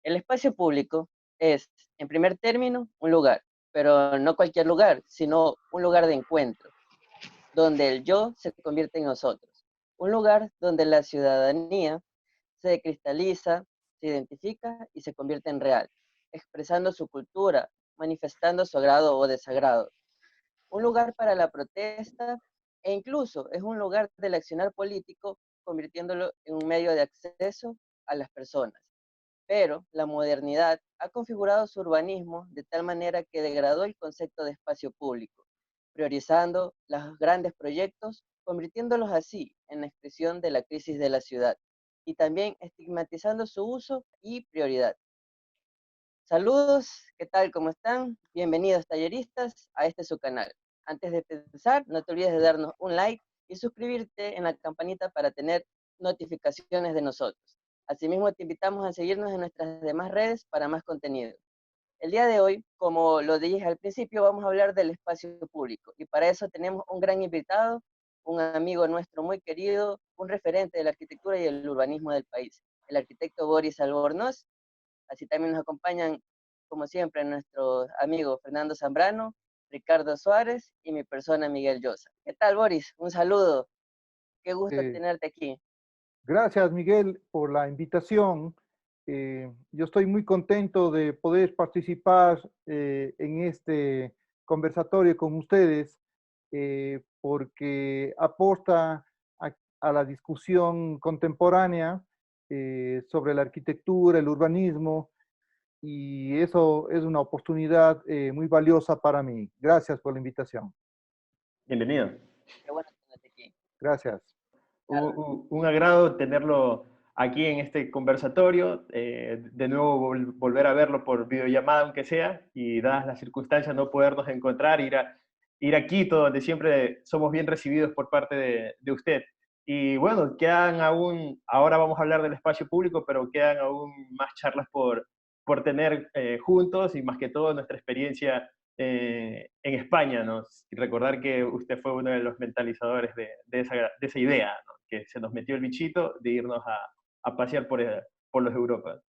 El espacio público es, en primer término, un lugar, pero no cualquier lugar, sino un lugar de encuentro, donde el yo se convierte en nosotros. Un lugar donde la ciudadanía se cristaliza, se identifica y se convierte en real, expresando su cultura, manifestando su agrado o desagrado. Un lugar para la protesta e incluso es un lugar del accionar político, convirtiéndolo en un medio de acceso a las personas. Pero la modernidad ha configurado su urbanismo de tal manera que degradó el concepto de espacio público, priorizando los grandes proyectos, convirtiéndolos así en la expresión de la crisis de la ciudad y también estigmatizando su uso y prioridad. Saludos, ¿qué tal? ¿Cómo están? Bienvenidos talleristas a este su canal. Antes de empezar, no te olvides de darnos un like y suscribirte en la campanita para tener notificaciones de nosotros. Asimismo, te invitamos a seguirnos en nuestras demás redes para más contenido. El día de hoy, como lo dije al principio, vamos a hablar del espacio público y para eso tenemos un gran invitado, un amigo nuestro muy querido, un referente de la arquitectura y el urbanismo del país, el arquitecto Boris Albornoz. Así también nos acompañan, como siempre, nuestros amigos Fernando Zambrano, Ricardo Suárez y mi persona Miguel Llosa. ¿Qué tal, Boris? Un saludo. Qué gusto Eh, tenerte aquí. Gracias, Miguel, por la invitación. Yo estoy muy contento de poder participar en este conversatorio con ustedes porque aporta a la discusión contemporánea sobre la arquitectura, el urbanismo, y eso es una oportunidad muy valiosa para mí. Gracias por la invitación. Bienvenido. Qué bueno tenerte aquí. Gracias. Claro. Un agrado tenerlo aquí en este conversatorio, de nuevo volver a verlo por videollamada, aunque sea, y dadas las circunstancias no podernos encontrar, ir a Quito, donde siempre somos bien recibidos por parte de usted. Y bueno, quedan aún, ahora vamos a hablar del espacio público, pero quedan aún más charlas por tener juntos y más que todo nuestra experiencia en España, ¿no? Y recordar que usted fue uno de los mentalizadores de esa idea, ¿no? Que se nos metió el bichito de irnos a pasear por los Europas.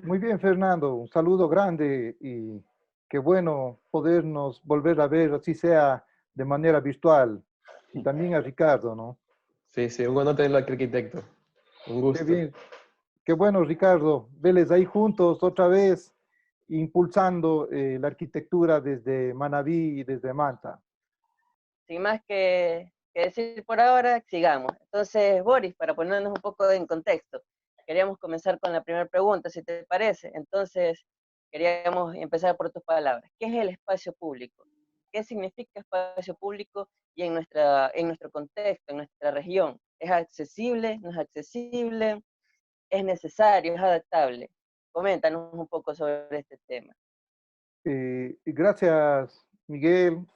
Muy bien, Fernando, un saludo grande y qué bueno podernos volver a ver, así sea de manera virtual. Y también a Ricardo, ¿no? Sí, sí, un honor tenerlo aquí, arquitecto. Un Qué gusto. bien, qué bueno, Ricardo, verles ahí juntos otra vez, impulsando la arquitectura desde Manabí y desde Manta. Sin más que decir por ahora, sigamos. Entonces, Boris, para ponernos un poco en contexto, queríamos comenzar con la primera pregunta, si te parece. Entonces, queríamos empezar por tus palabras. ¿Qué es el espacio público? ¿Qué significa espacio público y en nuestro contexto, en nuestra región? ¿Es accesible? ¿No es accesible? ¿Es necesario? ¿Es adaptable? Coméntanos un poco sobre este tema. Y gracias, Miguel,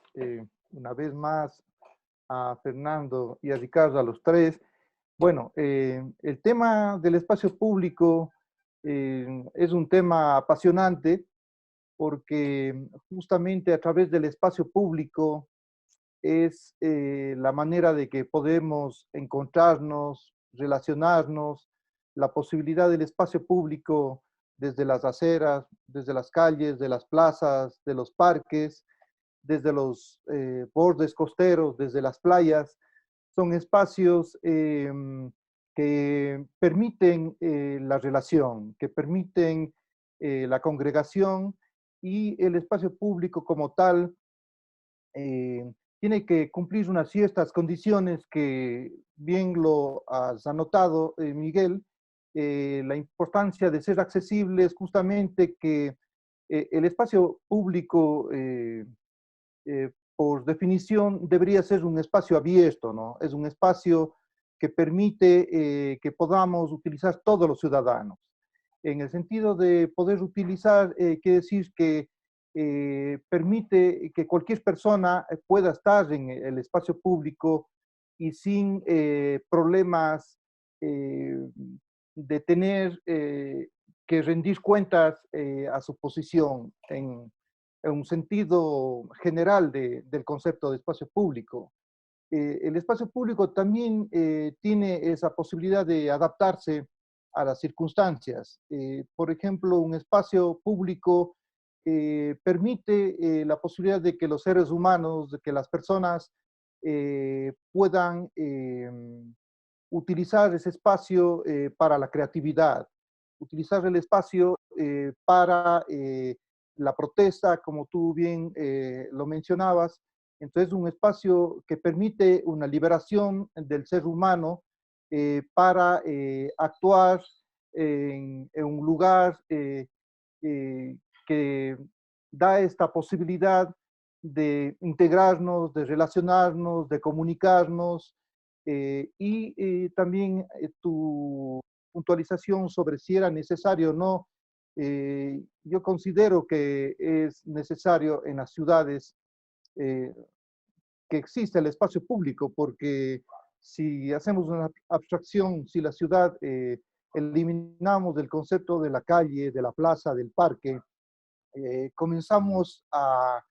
una vez más a Fernando y a Ricardo, a los tres. Bueno, el tema del espacio público es un tema apasionante porque justamente a través del espacio público es la manera de que podemos encontrarnos, relacionarnos, la posibilidad del espacio público desde las aceras, desde las calles, de las plazas, de los parques, desde los bordes costeros, desde las playas. Son espacios que permiten la relación, que permiten la congregación y el espacio público como tal tiene que cumplir unas ciertas condiciones que bien lo has anotado, Miguel. La importancia de ser accesible es justamente que el espacio público por definición, debería ser un espacio abierto, ¿no? Es un espacio que permite que podamos utilizar todos los ciudadanos. En el sentido de poder utilizar, quiere decir que permite que cualquier persona pueda estar en el espacio público y sin problemas eh, de tener que rendir cuentas a su posición en un sentido general del concepto de espacio público. El espacio público también tiene esa posibilidad de adaptarse a las circunstancias. Por ejemplo, un espacio público permite la posibilidad de que los seres humanos, de que las personas puedan utilizar ese espacio para la creatividad, utilizar el espacio para la protesta, como tú bien lo mencionabas. Entonces, un espacio que permite una liberación del ser humano para actuar en un lugar que da esta posibilidad de integrarnos, de relacionarnos, de comunicarnos, también tu puntualización sobre si era necesario o no. Yo considero que es necesario en las ciudades eh, que exista el espacio público, porque si hacemos una abstracción, si la ciudad eliminamos del concepto de la calle, de la plaza, del parque, comenzamos a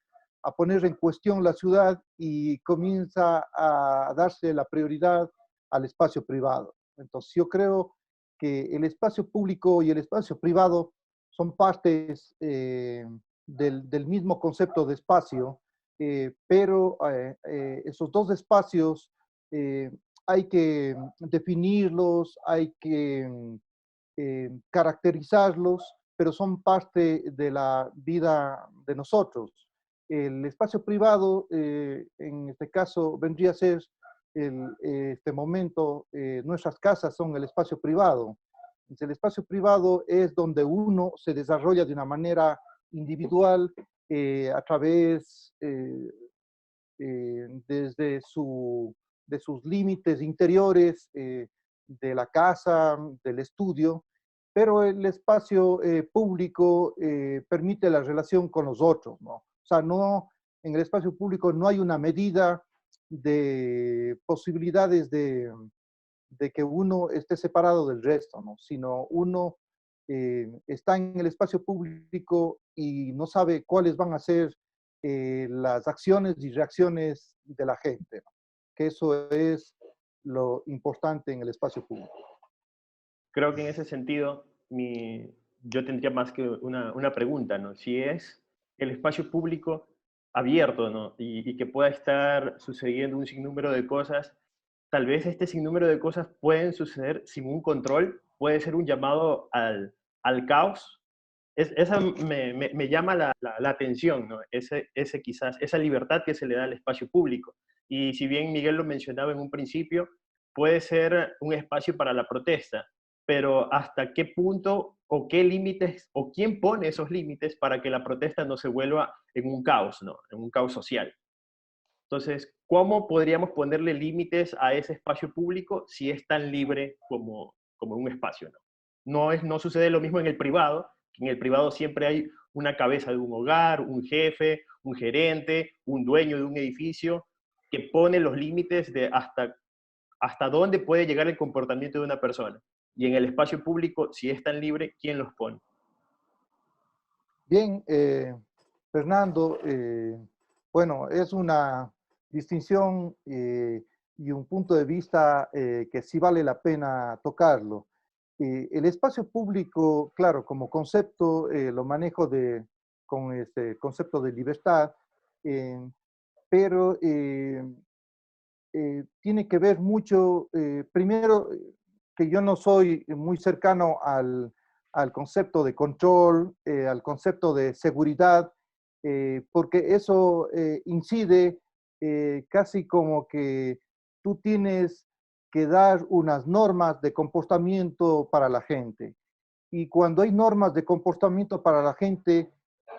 poner en cuestión la ciudad y comienza a darse la prioridad al espacio privado. Entonces yo creo que el espacio público y el espacio privado son partes del mismo concepto de espacio, pero esos dos espacios hay que definirlos, hay que caracterizarlos, pero son parte de la vida de nosotros. El espacio privado, en este caso, vendría a ser este momento, nuestras casas son el espacio privado. Entonces, el espacio privado es donde uno se desarrolla de una manera individual a través, desde de sus límites interiores, de la casa, del estudio, pero el espacio público permite la relación con los otros, ¿no? O sea, no, en el espacio público no hay una medida de posibilidades de que uno esté separado del resto, ¿no? Sino uno está en el espacio público y no sabe cuáles van a ser las acciones y reacciones de la gente, ¿no? Que eso es lo importante en el espacio público. Creo que en ese sentido yo tendría más que una pregunta, ¿no? Si es el espacio público abierto, ¿no? Y que pueda estar sucediendo un sinnúmero de cosas, tal vez este sinnúmero de cosas pueden suceder sin un control, puede ser un llamado al caos. Esa me llama la atención, ¿no? Quizás, esa libertad que se le da al espacio público. Y si bien Miguel lo mencionaba en un principio, puede ser un espacio para la protesta, pero ¿hasta qué punto o qué límites o quién pone esos límites para que la protesta no se vuelva en un caos, ¿no? En un caos social? Entonces, ¿cómo podríamos ponerle límites a ese espacio público si es tan libre como un espacio, ¿no? No sucede lo mismo en el privado, que en el privado siempre hay una cabeza de un hogar, un jefe, un gerente, un dueño de un edificio, que pone los límites de hasta dónde puede llegar el comportamiento de una persona. Y en el espacio público, si es tan libre, ¿quién los pone? Bien, Fernando, bueno, es una distinción y un punto de vista que sí vale la pena tocarlo. El espacio público, claro, como concepto, lo manejo con este concepto de libertad, pero tiene que ver mucho, primero, que yo no soy muy cercano al concepto de control, al concepto de seguridad, porque eso incide casi como que tú tienes que dar unas normas de comportamiento para la gente. Y cuando hay normas de comportamiento para la gente,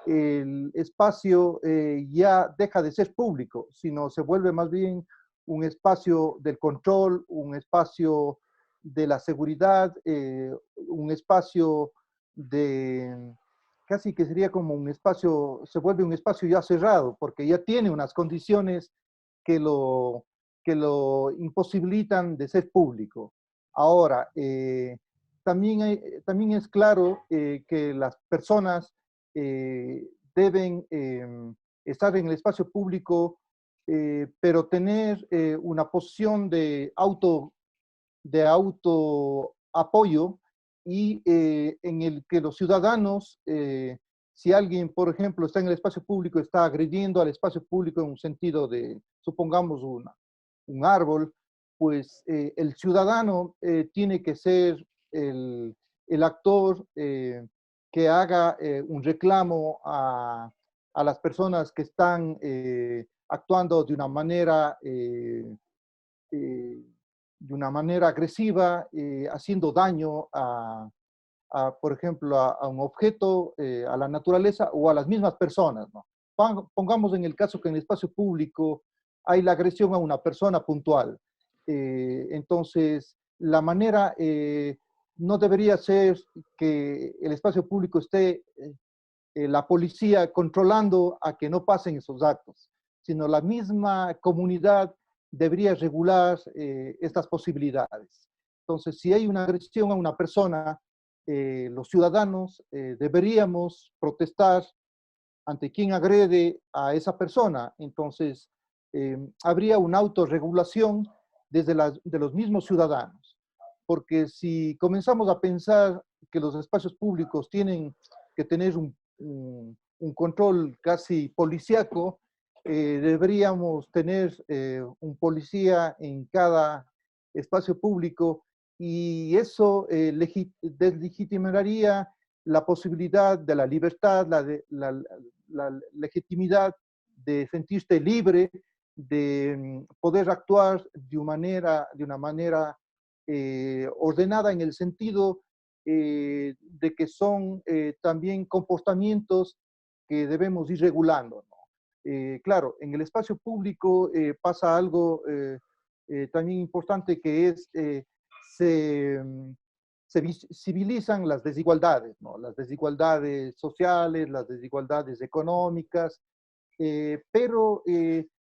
el espacio ya deja de ser público, sino se vuelve más bien un espacio del control, un espacio de la seguridad, un espacio de, casi que sería como un espacio, se vuelve un espacio ya cerrado, porque ya tiene unas condiciones que que lo imposibilitan de ser público. Ahora, también es claro que las personas deben estar en el espacio público, pero tener una posición de auto apoyo y en el que los ciudadanos, si alguien, por ejemplo, está en el espacio público, está agrediendo al espacio público en un sentido de, supongamos, un árbol, pues el ciudadano tiene que ser el actor que haga un reclamo a las personas que están actuando de una manera agresiva, haciendo daño por ejemplo, a un objeto, a la naturaleza o a las mismas personas, ¿no? Pongamos en el caso que en el espacio público hay la agresión a una persona puntual. Entonces, la manera no debería ser que el espacio público esté la policía controlando a que no pasen esos actos, sino la misma comunidad debería regular estas posibilidades. Entonces, si hay una agresión a una persona, los ciudadanos deberíamos protestar ante quien agrede a esa persona. Entonces, habría una autorregulación de los mismos ciudadanos. Porque si comenzamos a pensar que los espacios públicos tienen que tener un control casi policíaco, deberíamos tener un policía en cada espacio público y eso deslegitimaría la posibilidad de la libertad, la legitimidad de sentirse libre, de poder actuar de una manera ordenada en el sentido de que son también comportamientos que debemos ir regulando, ¿no? Claro, en el espacio público pasa algo también importante que es se, se visibilizan las desigualdades, ¿no? Las desigualdades sociales, las desigualdades económicas, pero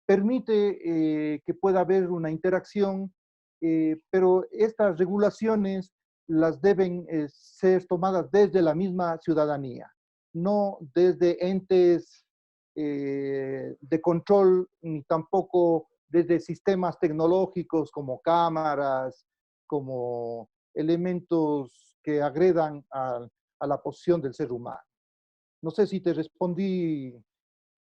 permite que pueda haber una interacción, pero estas regulaciones las deben ser tomadas desde la misma ciudadanía, no desde entes de control, ni tampoco desde sistemas tecnológicos como cámaras, como elementos que agredan a la posición del ser humano. No sé si te respondí.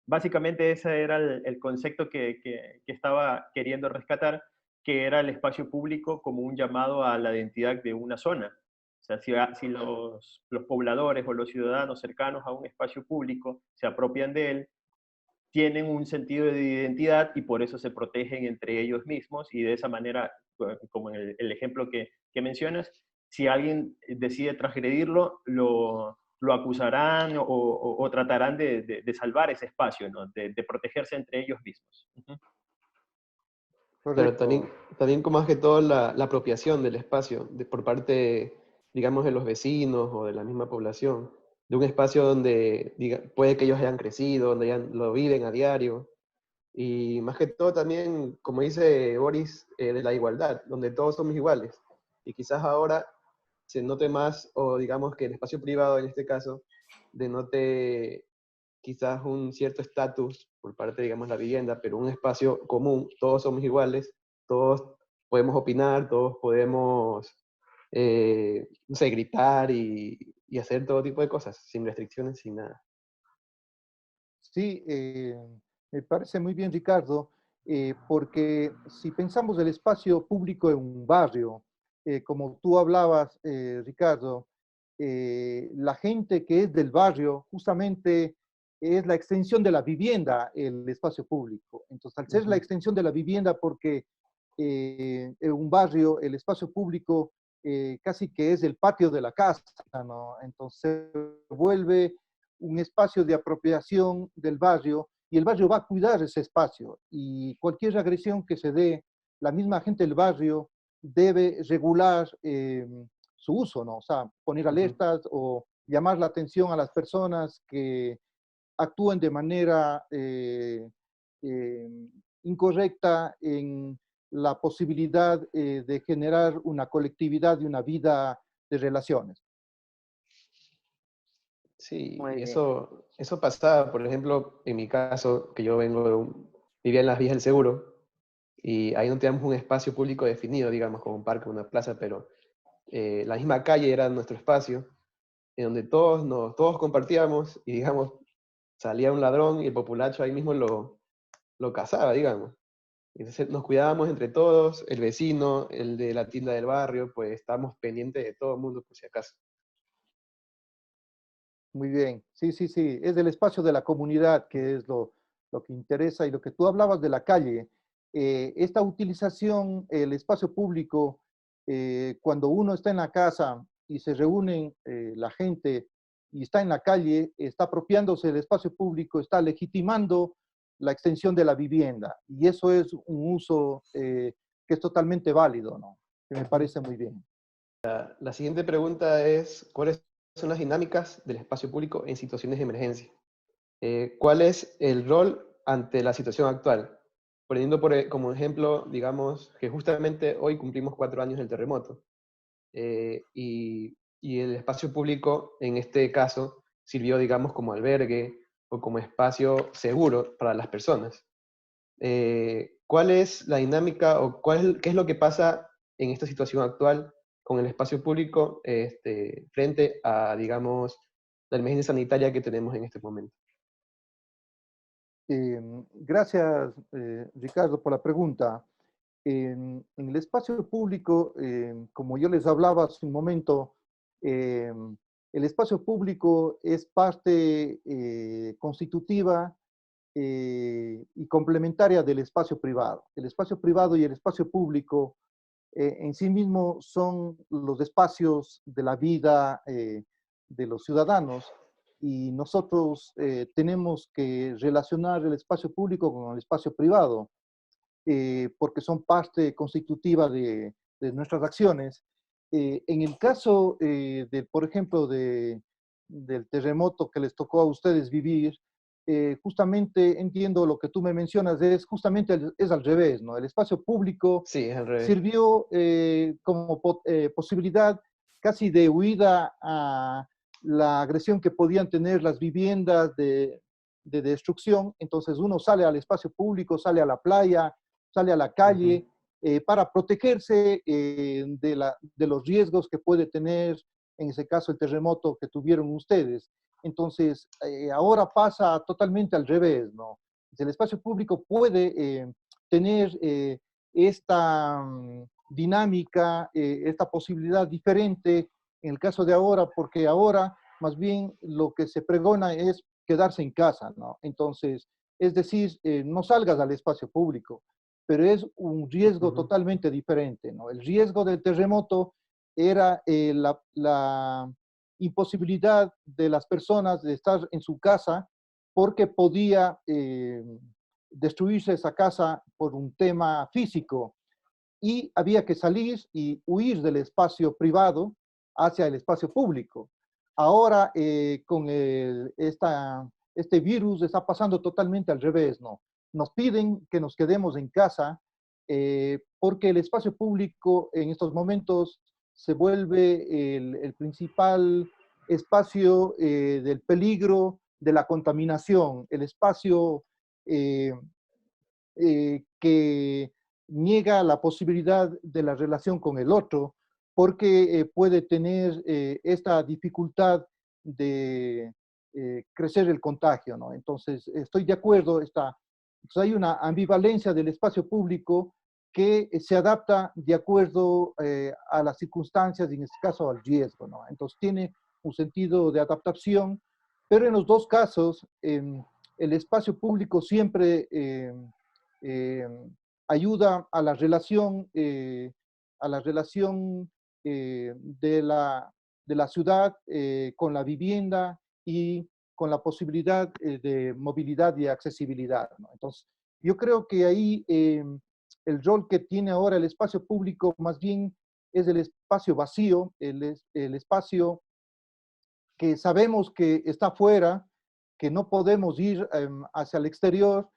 Básicamente ese era el concepto que estaba queriendo rescatar, que era el espacio público como un llamado a la identidad de una zona. O sea, si los pobladores o los ciudadanos cercanos a un espacio público se apropian de él, tienen un sentido de identidad y por eso se protegen entre ellos mismos y de esa manera, como en el ejemplo que mencionas, si alguien decide transgredirlo, lo acusarán o tratarán de salvar ese espacio, ¿no? De protegerse entre ellos mismos. Claro, Correcto. también como más que todo la apropiación del espacio por parte, digamos, de los vecinos o de la misma población, de un espacio donde puede que ellos hayan crecido, donde lo viven a diario, y más que todo también, como dice Boris, de la igualdad, donde todos somos iguales. Y quizás ahora se note más, o digamos que el espacio privado en este caso, denote quizás un cierto estatus por parte, digamos, la vivienda, pero un espacio común, todos somos iguales, todos podemos opinar, todos podemos, no sé, gritar y hacer todo tipo de cosas, sin restricciones, sin nada. Sí, me parece muy bien, Ricardo, porque si pensamos el espacio público en un barrio, como tú hablabas, Ricardo, la gente que es del barrio justamente es la extensión de la vivienda, el espacio público. Entonces, al ser la extensión de la vivienda, porque en un barrio, el espacio público casi que es el patio de la casa, ¿no? Entonces, vuelve un espacio de apropiación del barrio y el barrio va a cuidar ese espacio y cualquier agresión que se dé, la misma gente del barrio debe regular su uso, ¿no? O sea, poner alertas o llamar la atención a las personas que actúen de manera eh, incorrecta en la posibilidad de generar una colectividad y una vida de relaciones. Sí, Muy y bien. eso pasaba, por ejemplo, en mi caso, que yo vivía en las vías del seguro, y ahí no teníamos un espacio público definido, digamos, como un parque o una plaza, pero la misma calle era nuestro espacio, en donde todos compartíamos y, digamos, salía un ladrón y el populacho ahí mismo lo cazaba, digamos. Entonces nos cuidábamos entre todos, el vecino, el de la tienda del barrio, pues estábamos pendientes de todo el mundo por si acaso. Muy bien, sí, sí, sí, es el espacio de la comunidad que es lo que interesa y lo que tú hablabas de la calle. Esta utilización, el espacio público, cuando uno está en la casa y se reúnen la gente y está en la calle, está apropiándose del espacio público, está legitimando la extensión de la vivienda. Y eso es un uso que es totalmente válido, ¿no? Que me parece muy bien. La siguiente pregunta es, ¿cuáles son las dinámicas del espacio público en situaciones de emergencia? ¿Cuál es el rol ante la situación actual? Poniendo como ejemplo, digamos, que justamente hoy cumplimos 4 años del terremoto. Y el espacio público, en este caso, sirvió, digamos, como albergue o como espacio seguro para las personas. ¿Cuál es la dinámica o qué es lo que pasa en esta situación actual con el espacio público frente a, digamos, la emergencia sanitaria que tenemos en este momento? Gracias, Ricardo, por la pregunta. En el espacio público, como yo les hablaba hace un momento, eh, el espacio público es parte constitutiva y complementaria del espacio privado. El espacio privado y el espacio público en sí mismo son los espacios de la vida de los ciudadanos y nosotros tenemos que relacionar el espacio público con el espacio privado porque son parte constitutiva de nuestras acciones. En el caso, por ejemplo, del terremoto que les tocó a ustedes vivir, justamente entiendo lo que tú me mencionas, es justamente es al revés, ¿no? El espacio público Sí, es al revés. sirvió como posibilidad casi de huida a la agresión que podían tener las viviendas de destrucción. Entonces uno sale al espacio público, sale a la playa, sale a la calle para protegerse de los riesgos que puede tener, en ese caso, el terremoto que tuvieron ustedes. Entonces, ahora pasa totalmente al revés, ¿no? El espacio público puede tener esta dinámica, esta posibilidad diferente en el caso de ahora, porque ahora más bien lo que se pregona es quedarse en casa, ¿no? Entonces, es decir, no salgas al espacio público, pero es un riesgo totalmente diferente, ¿no? El riesgo del terremoto era la imposibilidad de las personas de estar en su casa porque podía destruirse esa casa por un tema físico y había que salir y huir del espacio privado hacia el espacio público. Ahora, con este virus está pasando totalmente al revés, ¿no? Nos piden que nos quedemos en casa porque el espacio público en estos momentos se vuelve el principal espacio del peligro, de la contaminación, el espacio eh, que niega la posibilidad de la relación con el otro, porque puede tener esta dificultad de crecer el contagio, ¿no? Entonces, estoy de acuerdo, pues hay una ambivalencia del espacio público que se adapta de acuerdo a las circunstancias y en este caso al riesgo, ¿no? Entonces, tiene un sentido de adaptación, pero en los dos casos, el espacio público siempre eh, ayuda a la relación de la ciudad con la vivienda y con la posibilidad de movilidad y accesibilidad, ¿no? Entonces, yo creo que ahí el rol que tiene ahora el espacio público más bien es el espacio vacío, el espacio que sabemos que está fuera, que no podemos ir hacia el exterior,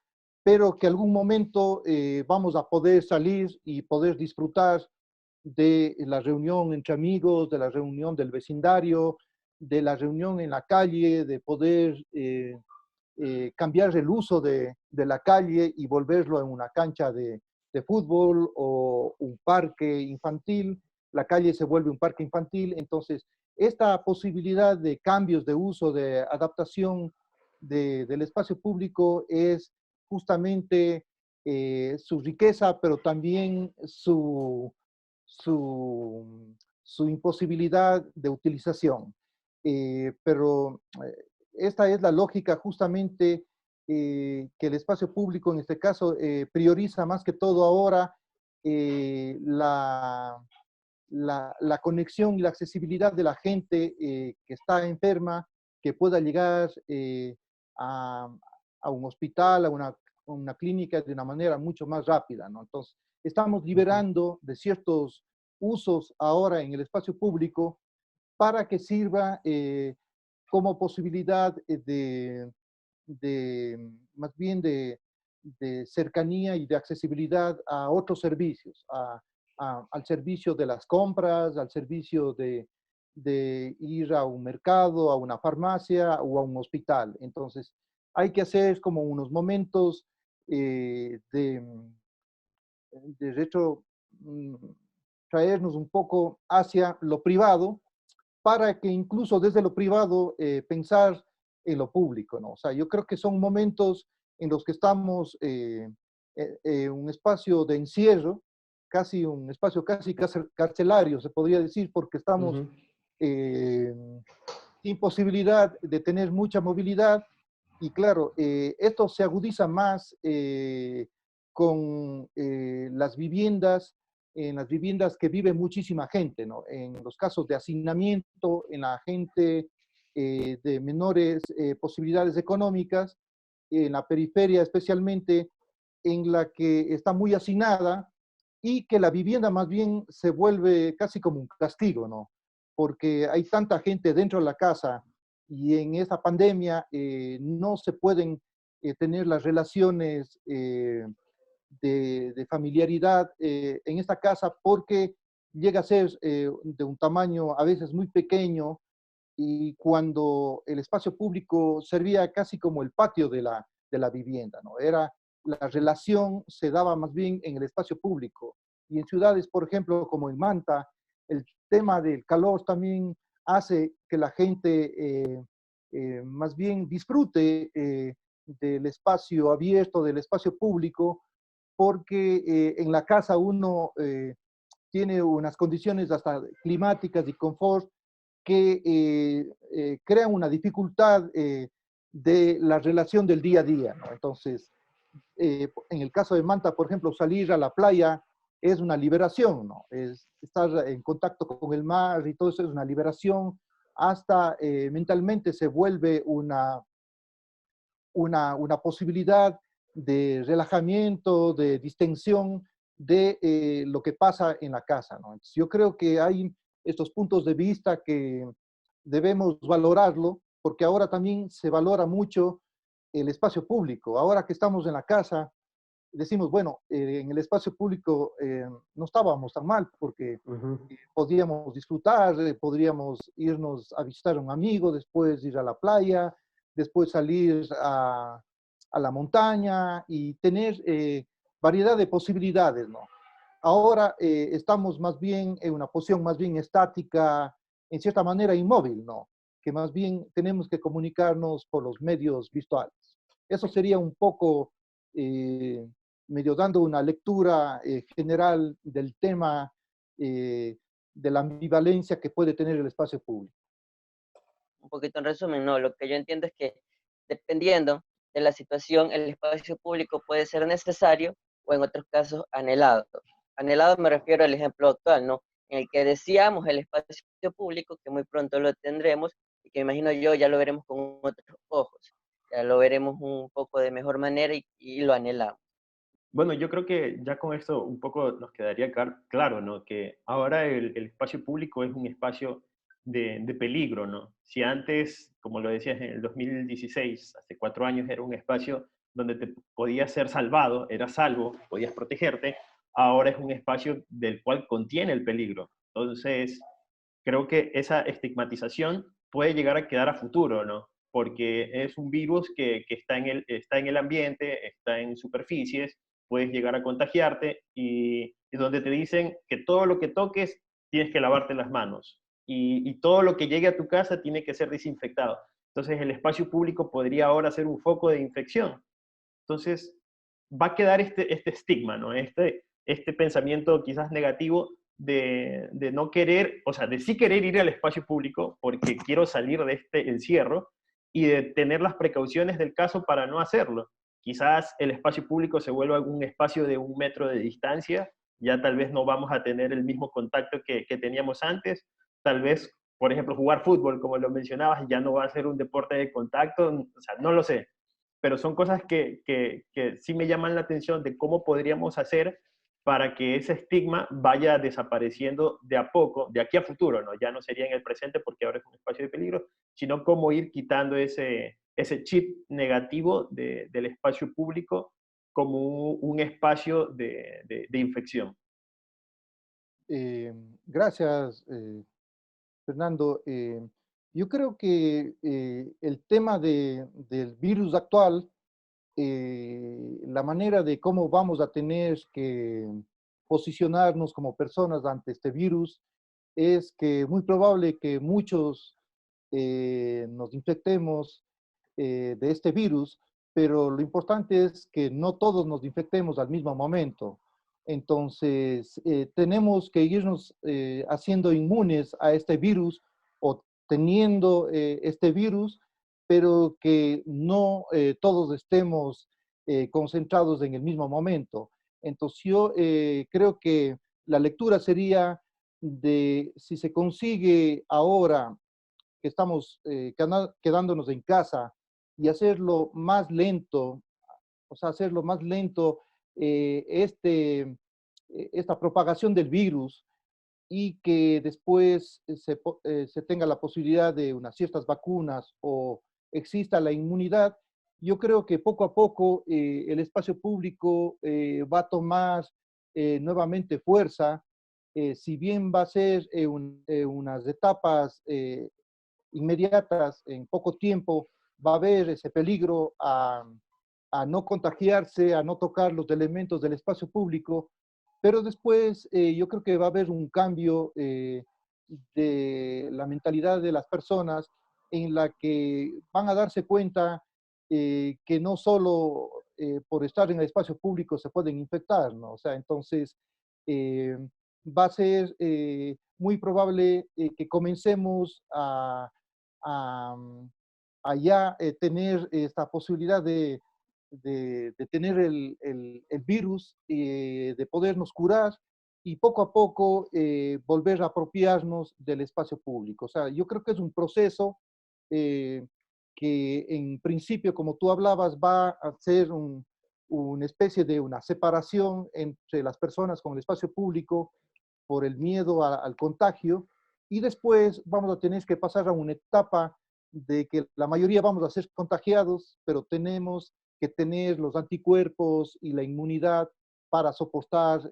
pero que algún momento vamos a poder salir y poder disfrutar de la reunión entre amigos, de la reunión del vecindario, de la reunión en la calle, de poder cambiar el uso de la calle y volverlo en una cancha de fútbol o un parque infantil. la calle se vuelve un parque infantil. Entonces, esta posibilidad de cambios de uso, de adaptación del espacio público es justamente su riqueza, pero también su imposibilidad de utilización. Pero esta es la lógica justamente que el espacio público en este caso prioriza más que todo ahora la conexión y la accesibilidad de la gente que está enferma, que pueda llegar a, a un hospital, a una clínica de una manera mucho más rápida, ¿no? Entonces, estamos liberando de ciertos usos ahora en el espacio público para que sirva como posibilidad más bien de cercanía y de accesibilidad a otros servicios, al servicio de las compras, al servicio de ir a un mercado, a una farmacia o a un hospital. Entonces, hay que hacer como unos momentos de retro, traernos un poco hacia lo privado, para que incluso desde lo privado pensar en lo público, ¿no? O sea, yo creo que son momentos en los que estamos un espacio de encierro, casi un espacio casi carcelario, se podría decir, porque estamos eh, sin posibilidad de tener mucha movilidad. Y claro, esto se agudiza más con en las viviendas que vive muchísima gente, ¿no? En los casos de hacinamiento, en la gente de menores posibilidades económicas, en la periferia especialmente, en la que está muy hacinada y que la vivienda más bien se vuelve casi como un castigo, ¿no? Porque hay tanta gente dentro de la casa y en esta pandemia no se pueden tener las relaciones de familiaridad en esta casa porque llega a ser de un tamaño a veces muy pequeño, y cuando el espacio público servía casi como el patio de la vivienda, ¿no? Era, la relación se daba más bien en el espacio público. Y en ciudades, por ejemplo, como en Manta, el tema del calor también hace que la gente más bien disfrute del espacio abierto, del espacio público, porque en la casa uno tiene unas condiciones hasta climáticas y confort que crean una dificultad de la relación del día a día, ¿no? Entonces, en el caso de Manta, por ejemplo, salir a la playa es una liberación, ¿no? Es estar en contacto con el mar y todo eso es una liberación, hasta mentalmente se vuelve una posibilidad de relajamiento, de distensión de lo que pasa en la casa, ¿no? Entonces, yo creo que hay estos puntos de vista que debemos valorarlo, porque ahora también se valora mucho el espacio público. Ahora que estamos en la casa, decimos, bueno, en el espacio público no estábamos tan mal, porque podíamos disfrutar, podríamos irnos a visitar a un amigo, después ir a la playa, después salir a la montaña y tener variedad de posibilidades, ¿no? Ahora estamos más bien en una posición más bien estática, en cierta manera inmóvil, ¿no? Que más bien tenemos que comunicarnos por los medios virtuales. Eso sería un poco, medio dando una lectura general del tema de la ambivalencia que puede tener el espacio público. Un poquito en resumen, no, lo que yo entiendo es que dependiendo de la situación, el espacio público puede ser necesario o en otros casos anhelado. Anhelado me refiero al ejemplo actual, ¿no? En el que decíamos el espacio público, que muy pronto lo tendremos y que imagino yo ya lo veremos con otros ojos, ya lo veremos un poco de mejor manera y lo anhelamos. Bueno, yo creo que ya con esto un poco nos quedaría claro, ¿no? Que ahora el espacio público es un espacio de peligro, ¿no? Si antes, como lo decías en el 2016, hace 4 años, era un espacio donde te podías ser salvado, eras salvo, podías protegerte, ahora es un espacio del cual contiene el peligro. Entonces, creo que esa estigmatización puede llegar a quedar a futuro, ¿no? Porque es un virus que está en el ambiente, está en superficies, puedes llegar a contagiarte y donde te dicen que todo lo que toques tienes que lavarte las manos. Y todo lo que llegue a tu casa tiene que ser desinfectado. Entonces el espacio público podría ahora ser un foco de infección. Entonces va a quedar este estigma, ¿no? Este pensamiento quizás negativo de no querer, o sea, de sí querer ir al espacio público porque quiero salir de este encierro y de tener las precauciones del caso para no hacerlo. Quizás el espacio público se vuelva un espacio de 1 metro de distancia, ya tal vez no vamos a tener el mismo contacto que teníamos antes, tal vez, por ejemplo, jugar fútbol, como lo mencionabas, ya no va a ser un deporte de contacto, o sea, no lo sé, pero son cosas que sí me llaman la atención de cómo podríamos hacer para que ese estigma vaya desapareciendo de a poco, de aquí a futuro, ¿no? Ya no sería en el presente porque ahora es un espacio de peligro, sino cómo ir quitando ese chip negativo del espacio público como un espacio de infección. Gracias, Fernando. Yo creo que el tema del virus actual, la manera de cómo vamos a tener que posicionarnos como personas ante este virus es que muy probable que muchos nos infectemos de este virus, pero lo importante es que no todos nos infectemos al mismo momento. Entonces, tenemos que irnos haciendo inmunes a este virus o teniendo este virus, pero que no todos estemos concentrados en el mismo momento. Entonces, yo creo que la lectura sería de si se consigue ahora que estamos quedándonos en casa y hacerlo más lento, o sea, hacerlo más lento esta propagación del virus y que después se tenga la posibilidad de unas ciertas vacunas o exista la inmunidad, yo creo que poco a poco el espacio público va a tomar nuevamente fuerza, si bien va a ser unas etapas inmediatas, en poco tiempo, va a haber ese peligro a no contagiarse, a no tocar los elementos del espacio público, pero después yo creo que va a haber un cambio de la mentalidad de las personas en la que van a darse cuenta que no solo por estar en el espacio público se pueden infectar, ¿no? O sea, entonces eh, va a ser muy probable que comencemos a, a ya tener esta posibilidad de tener el virus, de podernos curar y poco a poco volver a apropiarnos del espacio público. O sea, yo creo que es un proceso eh, que en principio, como tú hablabas, va a ser una especie de una separación entre las personas con el espacio público por el miedo al contagio, y después vamos a tener que pasar a una etapa de que la mayoría vamos a ser contagiados, pero tenemos que tener los anticuerpos y la inmunidad para soportar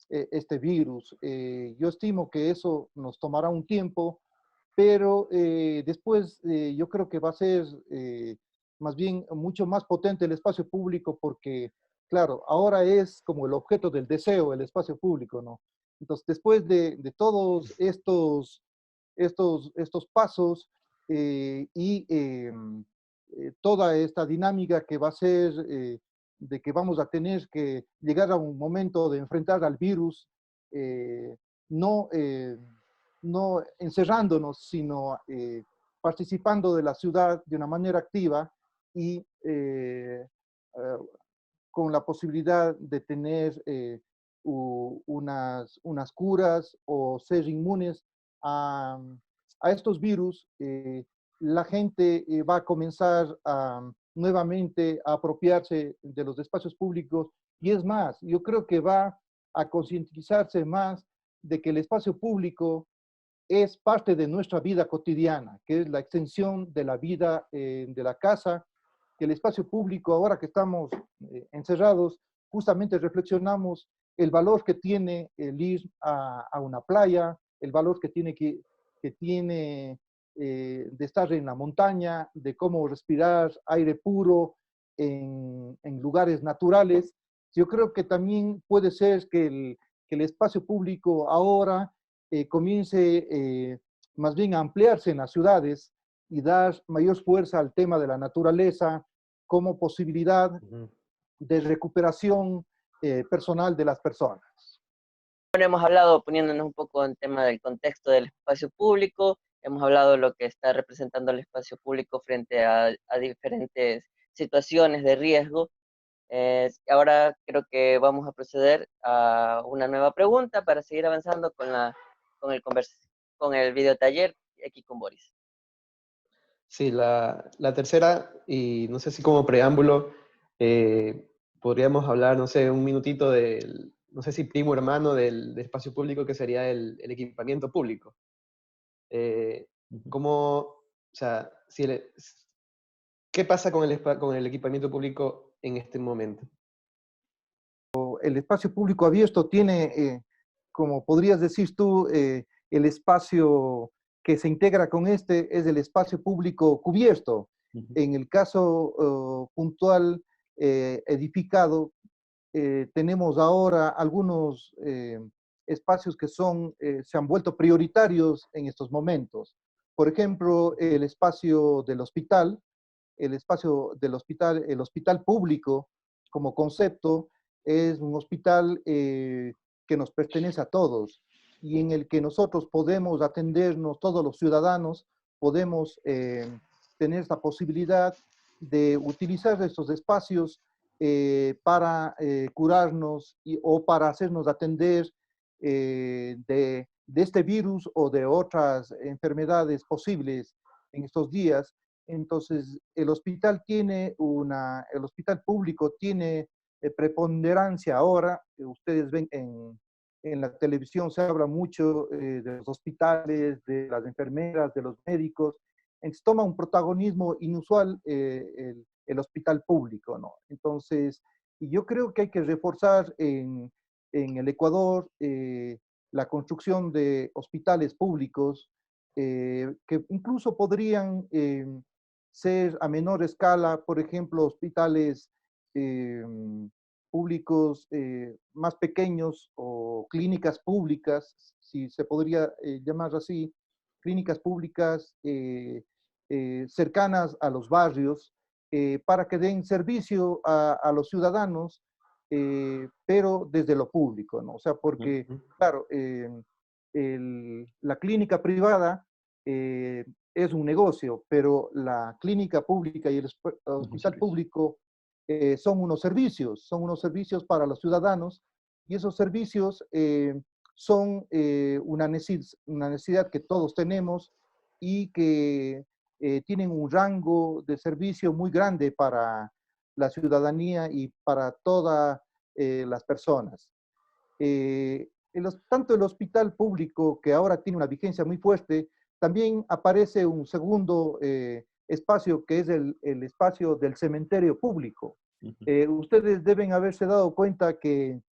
este virus. Yo estimo que eso nos tomará un tiempo, pero después yo creo que va a ser más bien mucho más potente el espacio público porque, claro, ahora es como el objeto del deseo, el espacio público, ¿no? Entonces, después de todos estos pasos toda esta dinámica que va a ser de que vamos a tener que llegar a un momento de enfrentar al virus, eh, no, no encerrándonos, sino participando de la ciudad de una manera activa y con la posibilidad de tener unas curas o ser inmunes a estos virus, la gente va a comenzar nuevamente a apropiarse de los espacios públicos y es más, yo creo que va a concientizarse más de que el espacio público es parte de nuestra vida cotidiana, que es la extensión de la vida de la casa, que el espacio público, ahora que estamos encerrados, justamente reflexionamos el valor que tiene el ir a una playa, el valor que tiene de estar en la montaña, de cómo respirar aire puro en lugares naturales. Yo creo que también puede ser que que el espacio público ahora comience más bien a ampliarse en las ciudades y dar mayor fuerza al tema de la naturaleza como posibilidad de recuperación personal de las personas. Bueno, hemos hablado, poniéndonos un poco en tema del contexto del espacio público, hemos hablado de lo que está representando el espacio público frente a diferentes situaciones de riesgo. Ahora creo que vamos a proceder a una nueva pregunta para seguir avanzando con con el video taller aquí con Boris. Sí, la tercera, y no sé si como preámbulo, podríamos hablar, no sé, un minutito del, no sé si primo hermano del espacio público, que sería el equipamiento público. ¿Cómo, o sea, qué pasa con el equipamiento público en este momento? El espacio público abierto tiene, como podrías decir tú, el espacio que se integra con este es el espacio público cubierto. En el caso puntual edificado, tenemos ahora algunos espacios que se han vuelto prioritarios en estos momentos. Por ejemplo, el espacio del hospital, el hospital público como concepto es un hospital que nos pertenece a todos y en el que nosotros podemos atendernos, todos los ciudadanos, podemos tener esta posibilidad de utilizar estos espacios para curarnos o para hacernos atender de este virus o de otras enfermedades posibles en estos días. Entonces, el hospital público tiene preponderancia ahora. Ustedes ven en la televisión, se habla mucho de los hospitales, de las enfermeras, de los médicos. Entonces, toma un protagonismo inusual el hospital público, ¿no? Entonces, y yo creo que hay que reforzar en el Ecuador la construcción de hospitales públicos que incluso podrían ser a menor escala, por ejemplo, hospitales eh, públicos más pequeños o clínicas públicas, si se podría llamar así, clínicas públicas cercanas a los barrios para que den servicio a los ciudadanos, pero desde lo público, ¿no? O sea, porque, claro, la clínica privada es un negocio, pero la clínica pública y el hospital público son unos servicios para los ciudadanos y esos servicios son una necesidad que todos tenemos y que tienen un rango de servicio muy grande para la ciudadanía y para todas las personas. Tanto el hospital público, que ahora tiene una vigencia muy fuerte, también aparece un segundo espacio que es el espacio del cementerio público. Ustedes deben haberse dado cuenta que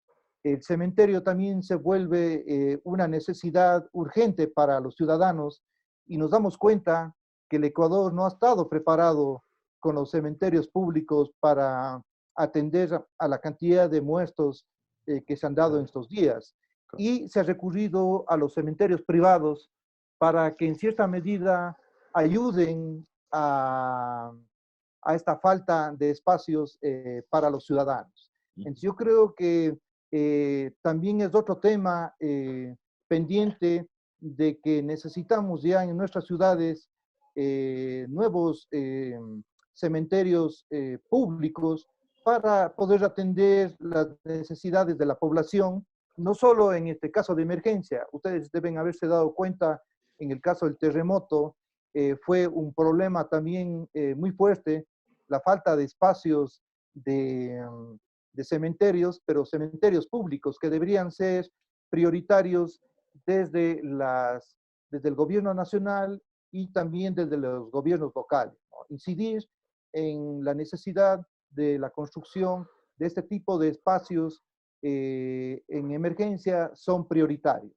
el cementerio también se vuelve una necesidad urgente para los ciudadanos y nos damos cuenta que el Ecuador no ha estado preparado con los cementerios públicos para atender a la cantidad de muertos que se han dado en estos días. Y se ha recurrido a los cementerios privados para que en cierta medida ayuden a esta falta de espacios para los ciudadanos. Entonces yo creo que también es otro tema pendiente de que necesitamos ya en nuestras ciudades nuevos cementerios públicos para poder atender las necesidades de la población, no solo en este caso de emergencia. Ustedes deben haberse dado cuenta, en el caso del terremoto, fue un problema también muy fuerte, la falta de espacios de cementerios, pero cementerios públicos que deberían ser prioritarios desde el gobierno nacional y también desde los gobiernos locales, ¿no? Incidir en la necesidad de la construcción de este tipo de espacios en emergencia son prioritarios.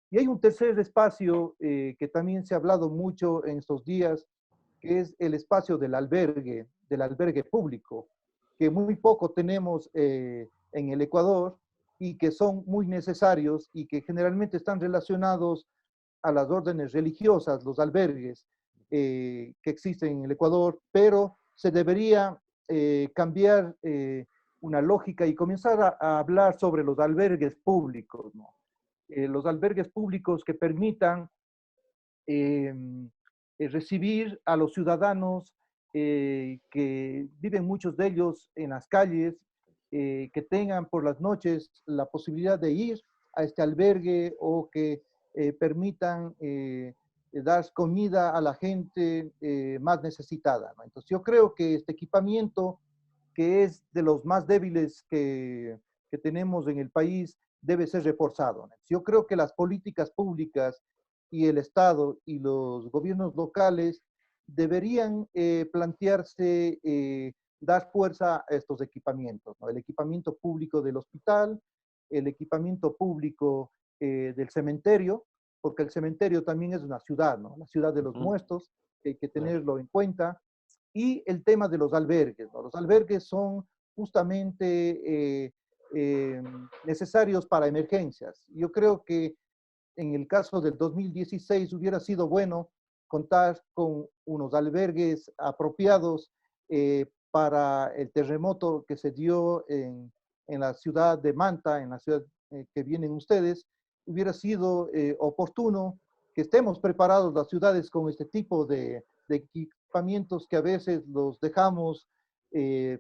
Y hay un tercer espacio que también se ha hablado mucho en estos días, que es el espacio del albergue público, que muy poco tenemos en el Ecuador y que son muy necesarios y que generalmente están relacionados a las órdenes religiosas, los albergues que existen en el Ecuador, pero se debería cambiar una lógica y comenzar a hablar sobre los albergues públicos, ¿no? Los albergues públicos que permitan eh, recibir a los ciudadanos que viven muchos de ellos en las calles, que tengan por las noches la posibilidad de ir a este albergue o que permitan dar comida a la gente más necesitada, ¿no? Entonces yo creo que este equipamiento, que es de los más débiles que tenemos en el país, debe ser reforzado, ¿no? Yo creo que las políticas públicas y el Estado y los gobiernos locales deberían plantearse dar fuerza a estos equipamientos, ¿no? El equipamiento público del hospital, el equipamiento público del cementerio, porque el cementerio también es una ciudad, ¿no? La ciudad de los muertos, que hay que tenerlo en cuenta, y el tema de los albergues, ¿no? Los albergues son justamente necesarios para emergencias. Yo creo que en el caso del 2016 hubiera sido bueno contar con unos albergues apropiados para el terremoto que se dio en la ciudad de Manta, en la ciudad que vienen ustedes. Hubiera sido oportuno que estemos preparados las ciudades con este tipo de equipamientos que a veces los dejamos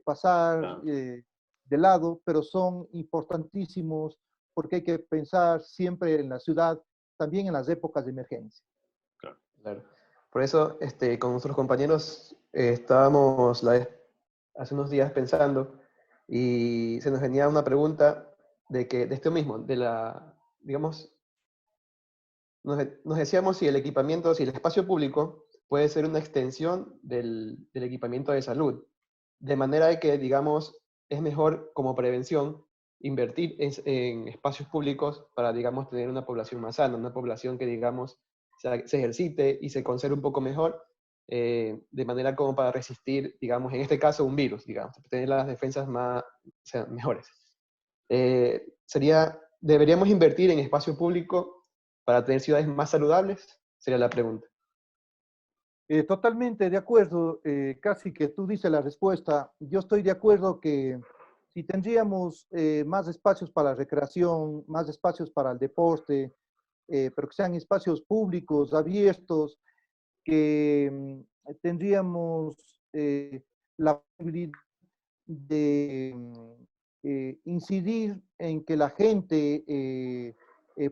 pasar de lado, pero son importantísimos porque hay que pensar siempre en la ciudad, también en las épocas de emergencia. Claro. Por eso, con nuestros compañeros estábamos hace unos días pensando y se nos venía una pregunta de esto mismo, digamos, nos decíamos si el equipamiento, si el espacio público puede ser una extensión del equipamiento de salud, de manera de que, digamos, es mejor como prevención invertir en espacios públicos para, digamos, tener una población más sana, una población que, digamos, se ejercite y se conserve un poco mejor, de manera como para resistir, digamos, en este caso un virus, digamos, tener las defensas más, o sea, mejores. ¿Deberíamos invertir en espacio público para tener ciudades más saludables? Sería la pregunta. Totalmente de acuerdo, casi que tú dices la respuesta. Yo estoy de acuerdo que si tendríamos más espacios para la recreación, más espacios para el deporte, pero que sean espacios públicos, abiertos, que tendríamos la posibilidad de incidir en que la gente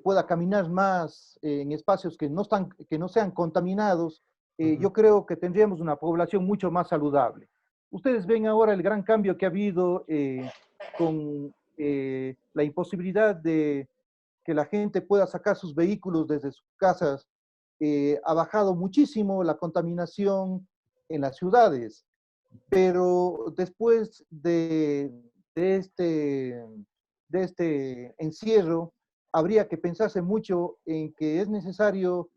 pueda caminar más en espacios que no sean contaminados. Yo creo que tendríamos una población mucho más saludable. Ustedes ven ahora el gran cambio que ha habido con la imposibilidad de que la gente pueda sacar sus vehículos desde sus casas. Ha bajado muchísimo la contaminación en las ciudades, pero después de este encierro, habría que pensarse mucho en que es necesario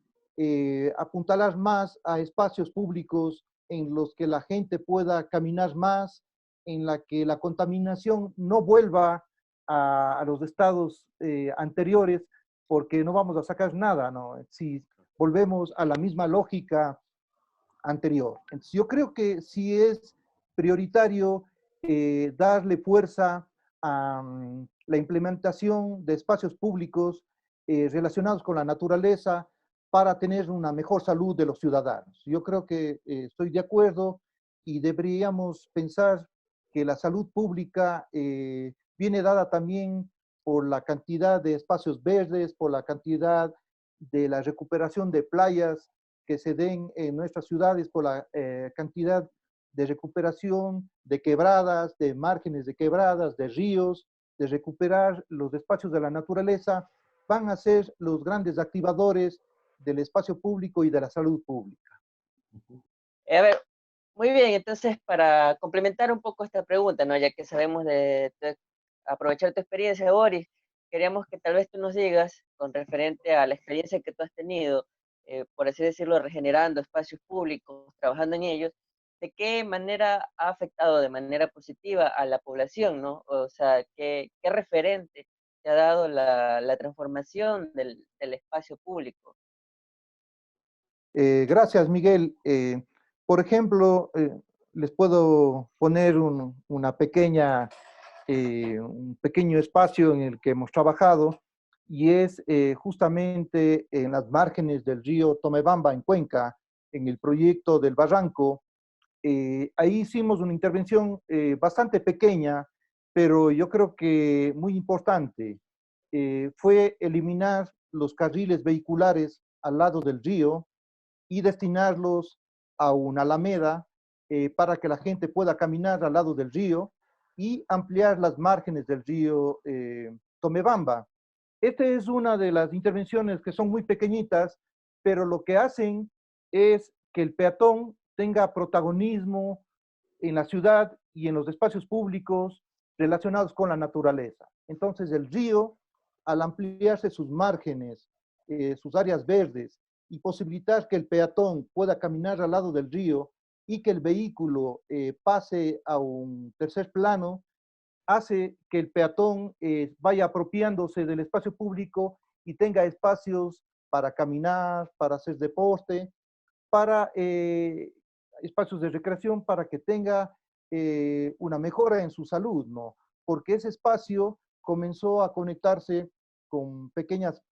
apuntalar más a espacios públicos en los que la gente pueda caminar más, en la que la contaminación no vuelva a los estados anteriores, porque no vamos a sacar nada, ¿no? Si volvemos a la misma lógica anterior. Entonces, yo creo que sí es prioritario darle fuerza a la implementación de espacios públicos relacionados con la naturaleza para tener una mejor salud de los ciudadanos. Yo creo que estoy de acuerdo y deberíamos pensar que la salud pública viene dada también por la cantidad de espacios verdes, por la cantidad de la recuperación de playas que se den en nuestras ciudades, por la cantidad de recuperación de quebradas, de márgenes de quebradas, de ríos, de recuperar los espacios de la naturaleza, van a ser los grandes activadores del espacio público y de la salud pública. A ver, muy bien, entonces para complementar un poco esta pregunta, ¿no? Ya que sabemos aprovechar tu experiencia, Boris, queríamos que tal vez tú nos digas, con referente a la experiencia que tú has tenido, por así decirlo, regenerando espacios públicos, trabajando en ellos, de qué manera ha afectado de manera positiva a la población, ¿no? O sea, qué referente se ha dado la transformación del espacio público? Gracias, Miguel. Por ejemplo, les puedo poner un pequeño espacio en el que hemos trabajado y es justamente en las márgenes del río Tomebamba, en Cuenca, en el proyecto del Barranco. Ahí hicimos una intervención bastante pequeña, pero yo creo que muy importante. Fue eliminar los carriles vehiculares al lado del río y destinarlos a una alameda para que la gente pueda caminar al lado del río y ampliar las márgenes del río Tomebamba. Esta es una de las intervenciones que son muy pequeñitas, pero lo que hacen es que el peatón tenga protagonismo en la ciudad y en los espacios públicos relacionados con la naturaleza. Entonces el río, al ampliarse sus márgenes, sus áreas verdes, y posibilitar que el peatón pueda caminar al lado del río y que el vehículo pase a un tercer plano, hace que el peatón vaya apropiándose del espacio público y tenga espacios para caminar, para hacer deporte, para espacios de recreación, para que tenga una mejora en su salud, ¿no? Porque ese espacio comenzó a conectarse con pequeñas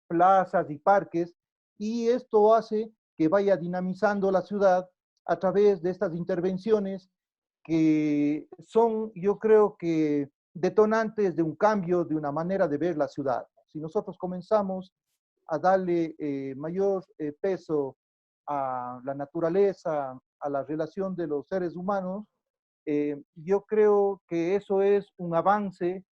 plazas y parques y esto hace que vaya dinamizando la ciudad a través de estas intervenciones que son, yo creo que, detonantes de un cambio, de una manera de ver la ciudad. Si nosotros comenzamos a darle mayor peso a la naturaleza, a la relación de los seres humanos, yo creo que eso es un avance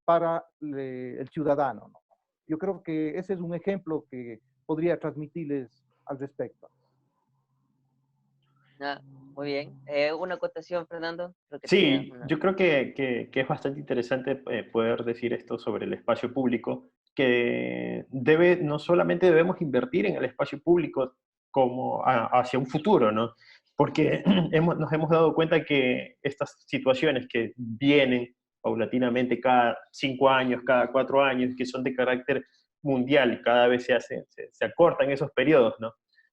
para el ciudadano, ¿no? Yo creo que ese es un ejemplo que podría transmitirles al respecto. Ah, muy bien. ¿Una acotación, Fernando? Creo que tenías Sí, una. yo creo que es bastante interesante poder decir esto sobre el espacio público, que no solamente debemos invertir en el espacio público como hacia un futuro, ¿no? Porque nos hemos dado cuenta que estas situaciones que vienen paulatinamente cada 5 años, cada 4 años, que son de carácter mundial y cada vez se acortan esos periodos, ¿no?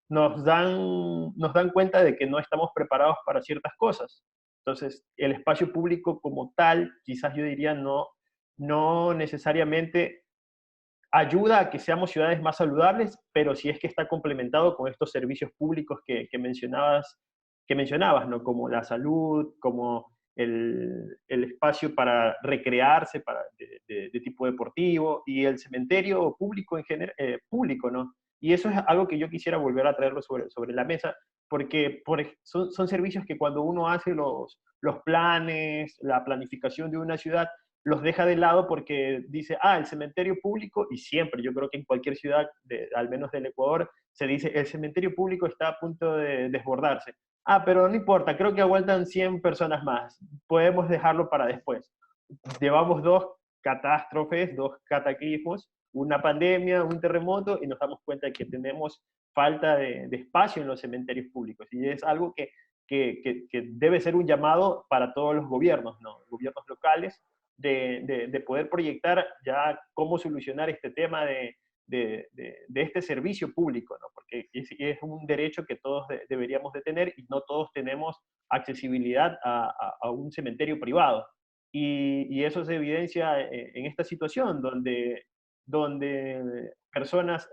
Nos dan cuenta de que no estamos preparados para ciertas cosas. Entonces, el espacio público como tal, quizás yo diría, no necesariamente ayuda a que seamos ciudades más saludables, pero sí es que está complementado con estos servicios públicos que mencionabas, ¿no? Como la salud, como el espacio para recrearse de tipo deportivo y el cementerio público público, ¿no? Y eso es algo que yo quisiera volver a traerlo sobre la mesa, porque son servicios que cuando uno hace los planes, la planificación de una ciudad, los deja de lado porque dice, el cementerio público, y siempre, yo creo que en cualquier ciudad, al menos del Ecuador, se dice, el cementerio público está a punto de desbordarse. Pero no importa, creo que aguantan 100 personas más, podemos dejarlo para después. Llevamos 2 catástrofes, 2 cataclismos, una pandemia, un terremoto, y nos damos cuenta de que tenemos falta de espacio en los cementerios públicos, y es algo que debe ser un llamado para todos los gobiernos, ¿no? Gobiernos locales, de poder proyectar ya cómo solucionar este tema de este servicio público, ¿no? Porque es un derecho que todos deberíamos de tener y no todos tenemos accesibilidad a un cementerio privado. Y eso se evidencia en esta situación donde personas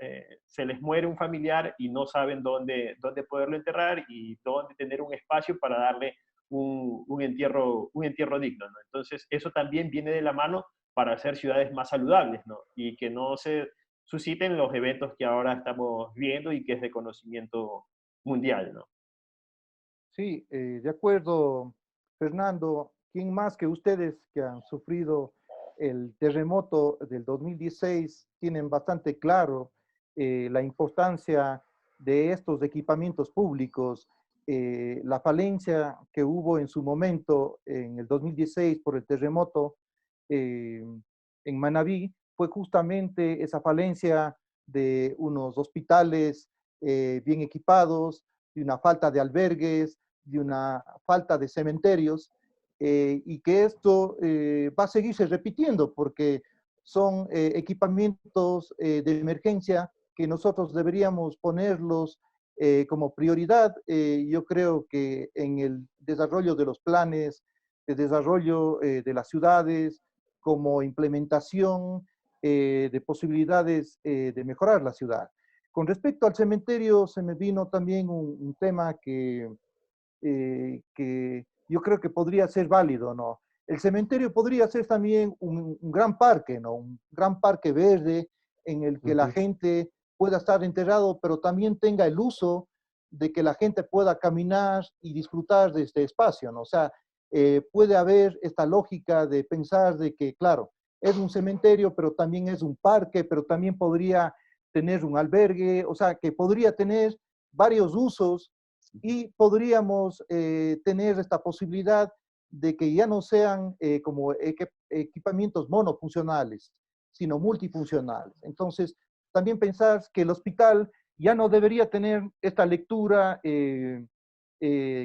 se les muere un familiar y no saben dónde poderlo enterrar y dónde tener un espacio para darle un entierro digno, ¿no? Entonces, eso también viene de la mano para hacer ciudades más saludables, ¿no? Y que no se susciten los eventos que ahora estamos viendo y que es de conocimiento mundial, ¿no? Sí, de acuerdo, Fernando. ¿Quién más que ustedes que han sufrido el terremoto del 2016 tienen bastante claro la importancia de estos equipamientos públicos? La falencia que hubo en su momento en el 2016 por el terremoto eh, en Manabí fue justamente esa falencia de unos hospitales bien equipados, de una falta de albergues, de una falta de cementerios, y que esto va a seguirse repitiendo porque son equipamientos de emergencia que nosotros deberíamos ponerlos como prioridad. Yo creo que en el desarrollo de los planes, de desarrollo de las ciudades, como implementación de posibilidades de mejorar la ciudad. Con respecto al cementerio, se me vino también un tema que yo creo que podría ser válido, ¿no? El cementerio podría ser también un gran parque, ¿no? Un gran parque verde en el que la gente pueda estar enterrado, pero también tenga el uso de que la gente pueda caminar y disfrutar de este espacio, ¿no? O sea, puede haber esta lógica de pensar de que, claro, es un cementerio, pero también es un parque, pero también podría tener un albergue, o sea, que podría tener varios usos y podríamos tener esta posibilidad de que ya no sean como equipamientos monofuncionales, sino multifuncionales. Entonces, también pensar que el hospital ya no debería tener esta lectura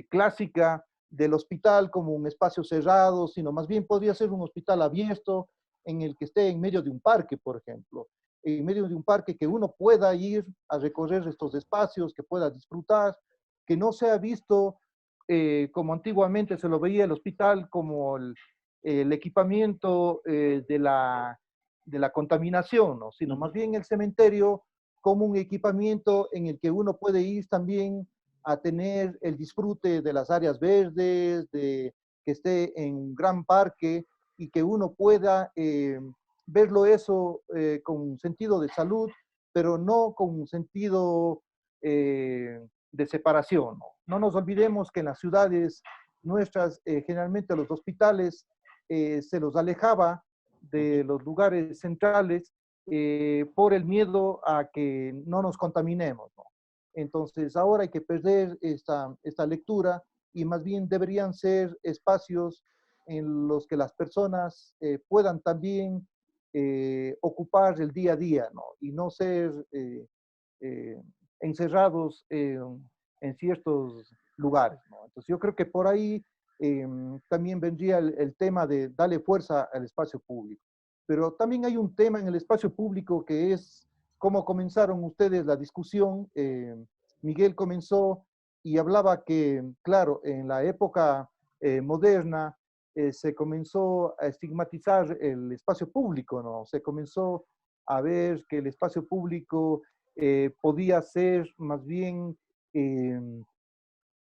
clásica del hospital como un espacio cerrado, sino más bien podría ser un hospital abierto en el que esté en medio de un parque, por ejemplo, en medio de un parque que uno pueda ir a recorrer estos espacios, que pueda disfrutar, que no sea visto como antiguamente se lo veía el hospital, como el equipamiento de la contaminación, ¿no? Sino más bien el cementerio como un equipamiento en el que uno puede ir también a tener el disfrute de las áreas verdes, de que esté en un gran parque y que uno pueda verlo eso con un sentido de salud, pero no con un sentido de separación. ¿No? No nos olvidemos que en las ciudades nuestras, generalmente los hospitales se los alejaba de los lugares centrales por el miedo a que no nos contaminemos. ¿No? Entonces, ahora hay que perder esta lectura y más bien deberían ser espacios en los que las personas puedan también ocupar el día a día, ¿no? Y no ser eh, encerrados en ciertos lugares, ¿no? Entonces yo creo que por ahí también vendría el tema de darle fuerza al espacio público. Pero también hay un tema en el espacio público que es cómo comenzaron ustedes la discusión. Miguel comenzó y hablaba que, claro, en la época moderna se comenzó a estigmatizar el espacio público, ¿no? Se comenzó a ver que el espacio público podía ser más bien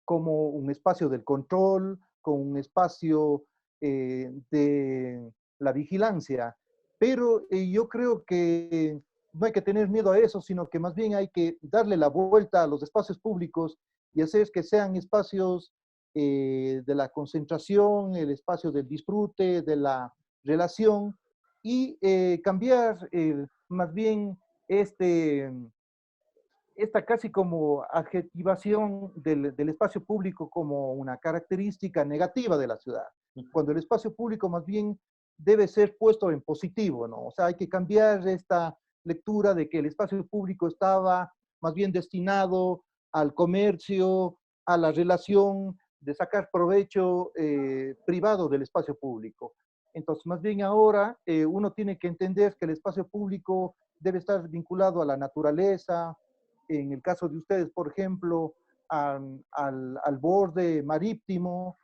como un espacio del control, como un espacio de la vigilancia. Pero yo creo que no hay que tener miedo a eso, sino que más bien hay que darle la vuelta a los espacios públicos y hacer que sean espacios de la concentración, el espacio del disfrute, de la relación, y cambiar más bien esta casi como adjetivación del espacio público como una característica negativa de la ciudad, cuando el espacio público más bien debe ser puesto en positivo, ¿no? O sea, hay que cambiar esta lectura de que el espacio público estaba más bien destinado al comercio, a la relación de sacar provecho privado del espacio público. Entonces, más bien ahora uno tiene que entender que el espacio público debe estar vinculado a la naturaleza, en el caso de ustedes, por ejemplo, al borde marítimo,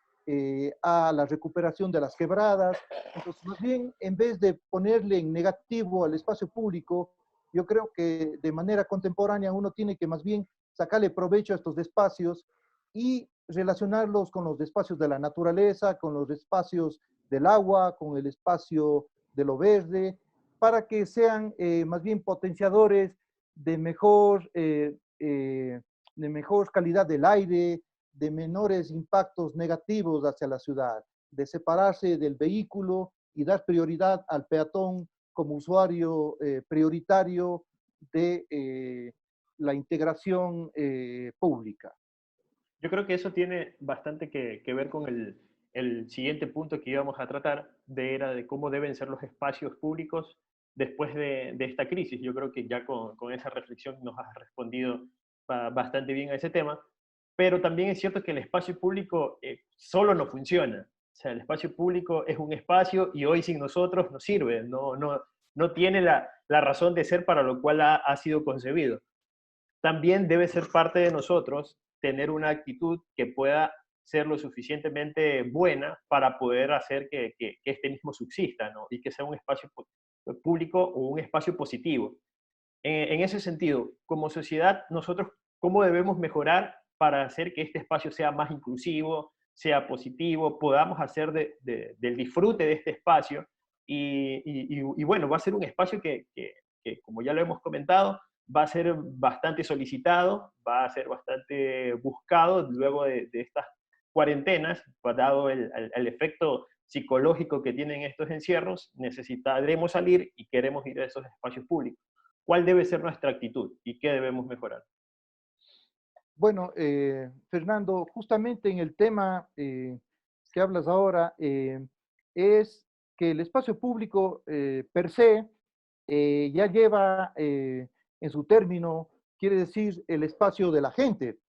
a la recuperación de las quebradas. Entonces, más bien, en vez de ponerle en negativo al espacio público, yo creo que de manera contemporánea uno tiene que más bien sacarle provecho a estos espacios y relacionarlos con los espacios de la naturaleza, con los espacios del agua, con el espacio de lo verde, para que sean más bien potenciadores de mejor calidad del aire, de menores impactos negativos hacia la ciudad, de separarse del vehículo y dar prioridad al peatón como usuario prioritario de la integración pública. Yo creo que eso tiene bastante que ver con el siguiente punto que íbamos a tratar, era de cómo deben ser los espacios públicos después de esta crisis. Yo creo que ya con esa reflexión nos has respondido bastante bien a ese tema, pero también es cierto que el espacio público solo no funciona. O sea, el espacio público es un espacio y hoy sin nosotros no sirve, no tiene la razón de ser para lo cual ha sido concebido. También debe ser parte de nosotros tener una actitud que pueda ser lo suficientemente buena para poder hacer que este mismo subsista, ¿no? Y que sea un espacio público o un espacio positivo. En ese sentido, como sociedad, nosotros, ¿cómo debemos mejorar para hacer que este espacio sea más inclusivo, sea positivo, podamos hacer del disfrute de este espacio? Y bueno, va a ser un espacio que, como ya lo hemos comentado, va a ser bastante solicitado, va a ser bastante buscado luego de estas cuarentenas, dado el efecto psicológico que tienen estos encierros, necesitaremos salir y queremos ir a esos espacios públicos. ¿Cuál debe ser nuestra actitud y qué debemos mejorar? Bueno, Fernando, justamente en el tema que hablas ahora, es que el espacio público per se ya lleva en su término, quiere decir el espacio de la gente.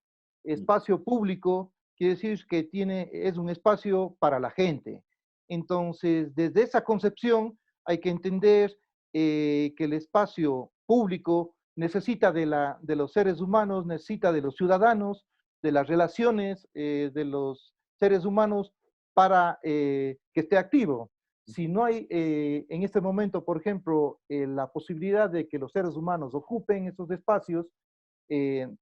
Espacio público quiere decir que es un espacio para la gente. Entonces, desde esa concepción hay que entender que el espacio público necesita de los seres humanos, necesita de los ciudadanos, de las relaciones de los seres humanos para que esté activo. Si no hay en este momento, por ejemplo, la posibilidad de que los seres humanos ocupen esos espacios,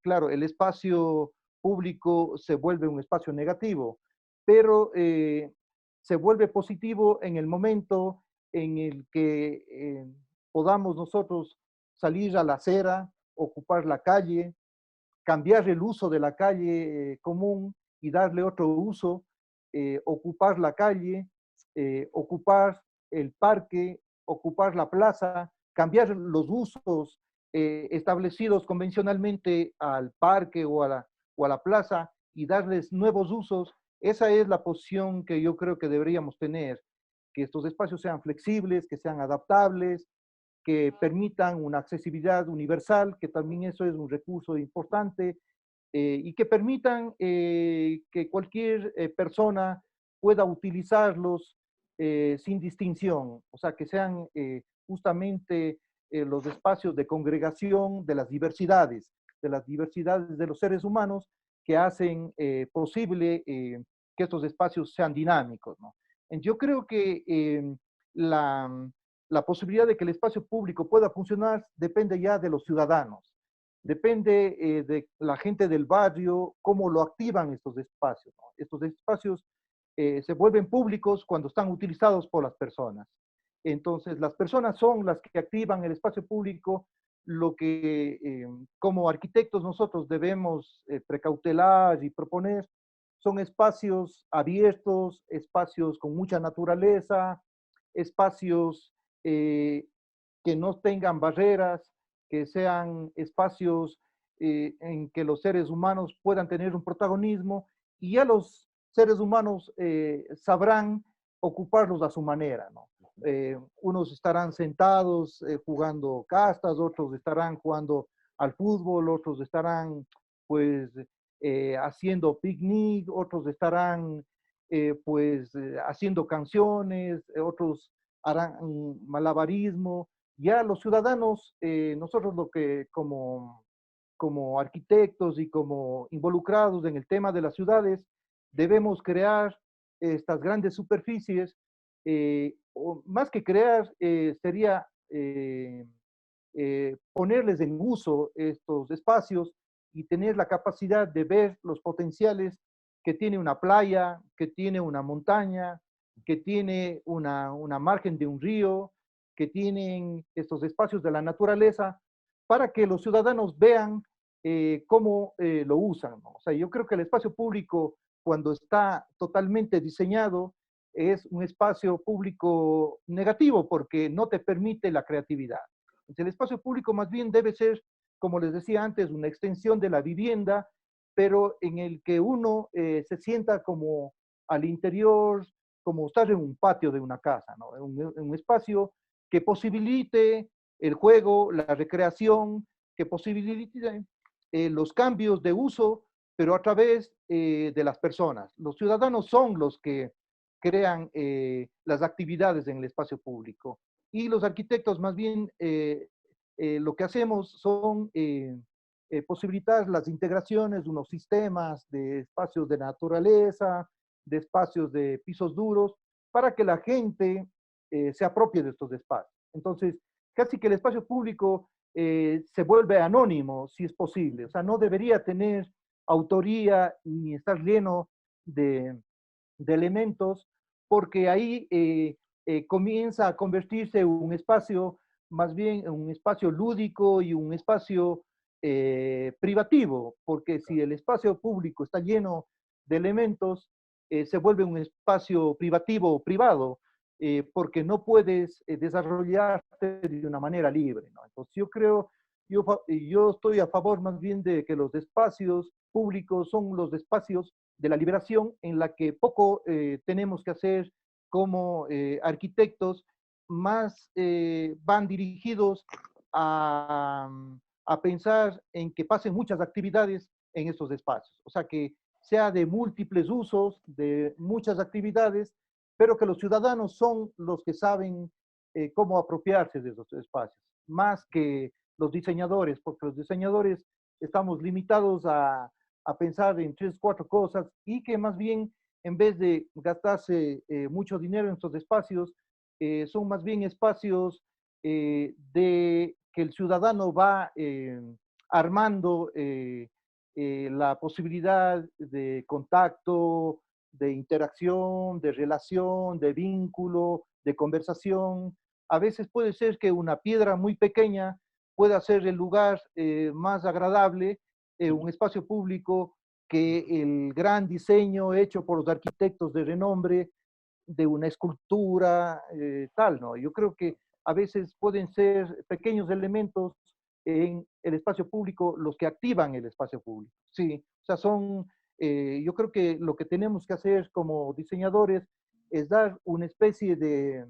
claro, el espacio público se vuelve un espacio negativo, pero se vuelve positivo en el momento en el que podamos nosotros salir a la acera, ocupar la calle, cambiar el uso de la calle común y darle otro uso, ocupar la calle, ocupar el parque, ocupar la plaza, cambiar los usos establecidos convencionalmente al parque o a la plaza y darles nuevos usos. Esa es la posición que yo creo que deberíamos tener, que estos espacios sean flexibles, que sean adaptables, que permitan una accesibilidad universal, que también eso es un recurso importante, y que permitan que cualquier persona pueda utilizarlos sin distinción, o sea, que sean justamente los espacios de congregación de las diversidades de los seres humanos que hacen posible que estos espacios sean dinámicos, ¿no? Yo creo que la posibilidad de que el espacio público pueda funcionar depende ya de los ciudadanos, depende de la gente del barrio, cómo lo activan estos espacios, ¿no? Estos espacios se vuelven públicos cuando están utilizados por las personas. Entonces, las personas son las que activan el espacio público, lo que como arquitectos nosotros debemos precautelar y proponer son espacios abiertos, espacios con mucha naturaleza, espacios que no tengan barreras, que sean espacios en que los seres humanos puedan tener un protagonismo y ya los seres humanos sabrán ocuparlos a su manera, ¿no? Unos estarán sentados jugando castas, otros estarán jugando al fútbol, otros estarán pues haciendo picnic, otros estarán haciendo canciones, otros harán malabarismo. Ya los ciudadanos, nosotros lo que como arquitectos y como involucrados en el tema de las ciudades, debemos crear estas grandes superficies, o más que crear, sería ponerles en uso estos espacios y tener la capacidad de ver los potenciales que tiene una playa, que tiene una montaña, que tiene una margen de un río, que tienen estos espacios de la naturaleza, para que los ciudadanos vean cómo lo usan, ¿no? O sea, yo creo que el espacio público, cuando está totalmente diseñado, es un espacio público negativo porque no te permite la creatividad. Entonces, el espacio público más bien debe ser, como les decía antes, una extensión de la vivienda, pero en el que uno se sienta como al interior, como estar en un patio de una casa, ¿no? Un espacio que posibilite el juego, la recreación, que posibilite los cambios de uso, pero a través de las personas. Los ciudadanos son los que crean las actividades en el espacio público. Y los arquitectos más bien lo que hacemos son posibilitar las integraciones de unos sistemas de espacios de naturaleza, de espacios de pisos duros, para que la gente se apropie de estos espacios. Entonces, casi que el espacio público se vuelve anónimo, si es posible. O sea, no debería tener autoría ni estar lleno de elementos, porque ahí comienza a convertirse en un espacio, más bien un espacio lúdico y un espacio privativo, porque si el espacio público está lleno de elementos, se vuelve un espacio privativo o privado, porque no puedes desarrollarte de una manera libre, ¿no? Entonces yo creo, yo estoy a favor más bien de que los espacios públicos son los espacios de la liberación en la que poco tenemos que hacer como arquitectos, más van dirigidos a, a pensar en que pasen muchas actividades en estos espacios. O sea, que sea de múltiples usos, de muchas actividades, pero que los ciudadanos son los que saben cómo apropiarse de esos espacios, más que los diseñadores, porque los diseñadores estamos limitados a pensar en 3, 4 cosas y que más bien en vez de gastarse mucho dinero en estos espacios, son más bien espacios de que el ciudadano va armando la posibilidad de contacto, de interacción, de relación, de vínculo, de conversación. A veces puede ser que una piedra muy pequeña pueda ser el lugar más agradable, un espacio público, que el gran diseño hecho por los arquitectos de renombre de una escultura, tal, ¿no? Yo creo que a veces pueden ser pequeños elementos en el espacio público los que activan el espacio público. Sí, o sea, son, yo creo que lo que tenemos que hacer como diseñadores es dar una especie de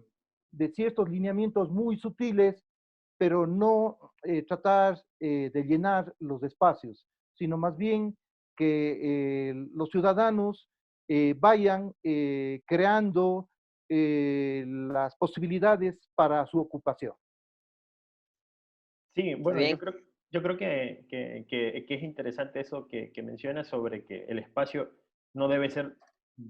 ciertos lineamientos muy sutiles, pero no tratar de llenar los espacios, sino más bien que los ciudadanos vayan creando las posibilidades para su ocupación. Sí, Muy bueno, bien. yo creo que es interesante eso que mencionas sobre que el espacio no debe ser,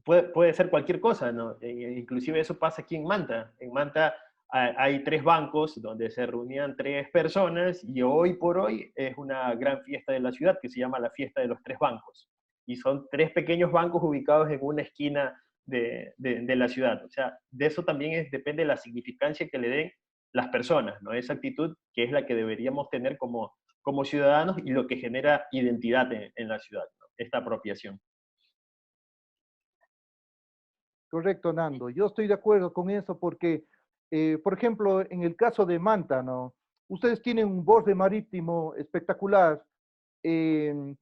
puede ser cualquier cosa, ¿no? Inclusive eso pasa aquí en Manta. En Manta hay 3 bancos donde se reunían 3 personas y hoy por hoy es una gran fiesta de la ciudad que se llama la fiesta de los 3 bancos. Y son 3 pequeños bancos ubicados en una esquina de la ciudad. O sea, de eso también depende de la significancia que le den las personas, ¿no? Esa actitud que es la que deberíamos tener como ciudadanos y lo que genera identidad en la ciudad, ¿no? Esta apropiación. Correcto, Nando. Yo estoy de acuerdo con eso porque, por ejemplo, en el caso de Manta, ¿no? Ustedes tienen un borde marítimo espectacular. eh,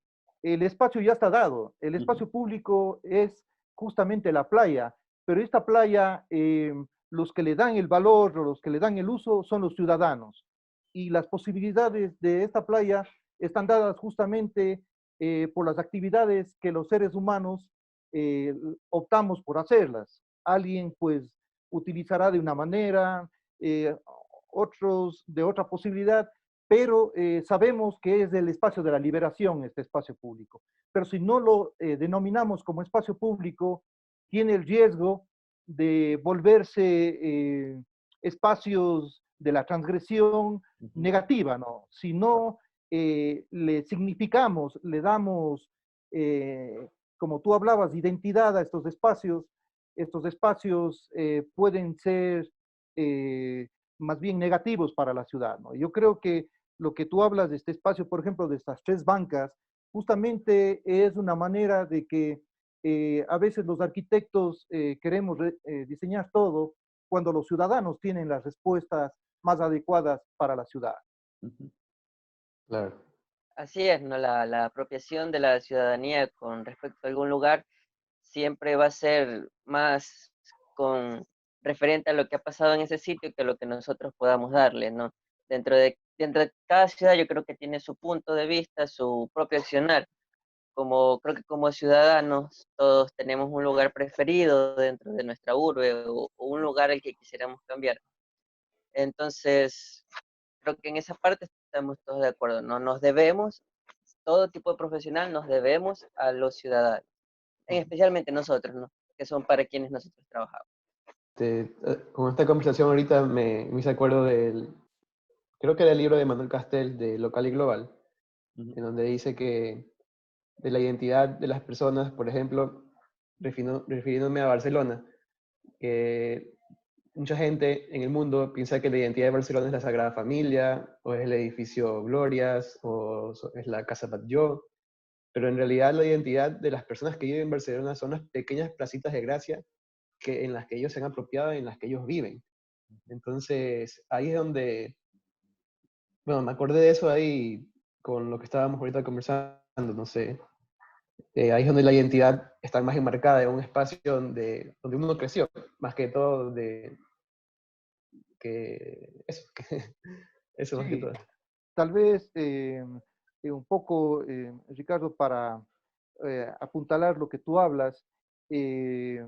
el espacio ya está dado. El espacio público es justamente la playa, pero esta playa, los que le dan el valor o los que le dan el uso son los ciudadanos. Y las posibilidades de esta playa están dadas justamente por las actividades que los seres humanos eh, optamos por hacerlas. Alguien pues utilizará de una manera, otros de otra posibilidad, pero sabemos que es el espacio de la liberación, este espacio público. Pero si no lo denominamos como espacio público, tiene el riesgo de volverse espacios de la transgresión negativa, ¿no? Si no le significamos, le damos, como tú hablabas, identidad a estos espacios pueden ser más bien negativos para la ciudad, ¿no? Yo creo que lo que tú hablas de este espacio, por ejemplo, de estas 3 bancas, justamente es una manera de que a veces los arquitectos queremos diseñar todo cuando los ciudadanos tienen las respuestas más adecuadas para la ciudad. Claro. Así es, ¿no? La apropiación de la ciudadanía con respecto a algún lugar siempre va a ser más con referente a lo que ha pasado en ese sitio que lo que nosotros podamos darle, ¿no? Dentro de cada ciudad yo creo que tiene su punto de vista, su propio accionar, como creo que como ciudadanos todos tenemos un lugar preferido dentro de nuestra urbe o un lugar al que quisiéramos cambiar. Entonces, creo que en esa parte estamos todos de acuerdo, ¿no? Nos debemos, todo tipo de profesional nos debemos a los ciudadanos, especialmente nosotros, ¿no? Que son para quienes nosotros trabajamos. Con esta conversación ahorita me hice acuerdo creo que del libro de Manuel Castel, de Local y Global, en donde dice que de la identidad de las personas, por ejemplo, refiriéndome a Barcelona, que mucha gente en el mundo piensa que la identidad de Barcelona es la Sagrada Familia, o es el edificio Glorias, o es la Casa Batlló, pero en realidad la identidad de las personas que viven en Barcelona son las pequeñas placitas de gracia en las que ellos se han apropiado, en las que ellos viven. Entonces, ahí es donde, bueno, me acordé de eso ahí con lo que estábamos ahorita conversando, no sé. Ahí es donde la identidad está más enmarcada en un espacio donde uno creció, más que todo eso más que Sí, todo. tal vez un poco, Ricardo, para apuntalar lo que tú hablas, eh,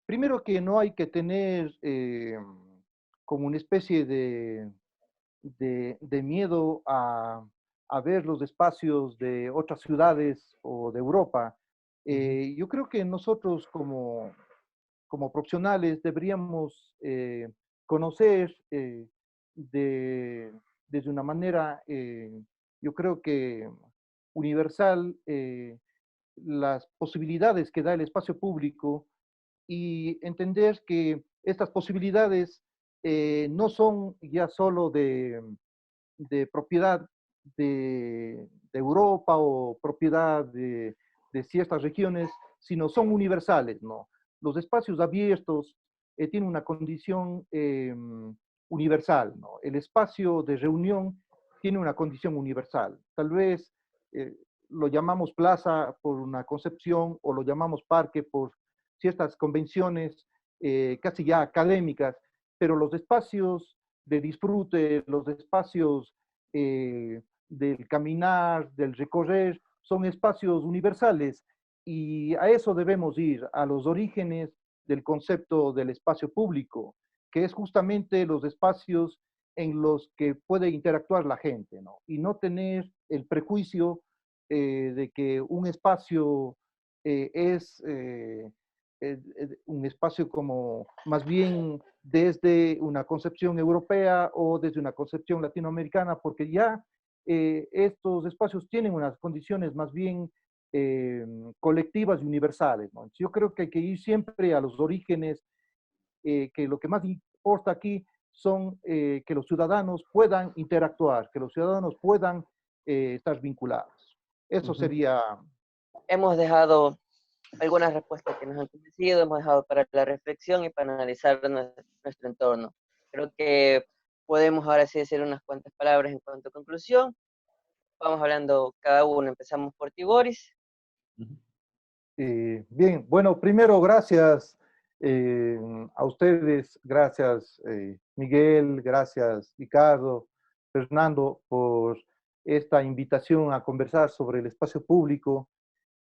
primero que no hay que tener como una especie de miedo a ver los espacios de otras ciudades o de Europa. Yo creo que nosotros como profesionales deberíamos conocer de, desde una manera, yo creo que universal, las posibilidades que da el espacio público y entender que estas posibilidades no son ya solo de propiedad de Europa o propiedad de ciertas regiones, sino son universales, ¿no? Los espacios abiertos tienen una condición universal, ¿no? El espacio de reunión tiene una condición universal. Tal vez eh, lo llamamos plaza por una concepción o lo llamamos parque por ciertas convenciones casi ya académicas, pero los espacios de disfrute, los espacios del caminar, del recorrer, son espacios universales y a eso debemos ir, a los orígenes del concepto del espacio público, que es justamente los espacios en los que puede interactuar la gente, ¿no? Y no tener el prejuicio de que un espacio es un espacio como más bien desde una concepción europea o desde una concepción latinoamericana, porque ya estos espacios tienen unas condiciones más bien colectivas y universales, ¿no? Yo creo que hay que ir siempre a los orígenes, que lo que más importa aquí son que los ciudadanos puedan interactuar, que los ciudadanos puedan estar vinculados. Eso sería... Hemos dejado algunas respuestas que nos han convencido, hemos dejado para la reflexión y para analizar nuestro entorno. Creo que podemos ahora sí decir unas cuantas palabras en cuanto a conclusión. Vamos hablando cada uno. Empezamos por ti, Boris. Bien, bueno, primero gracias a ustedes, gracias Miguel, gracias Ricardo, Fernando, por esta invitación a conversar sobre el espacio público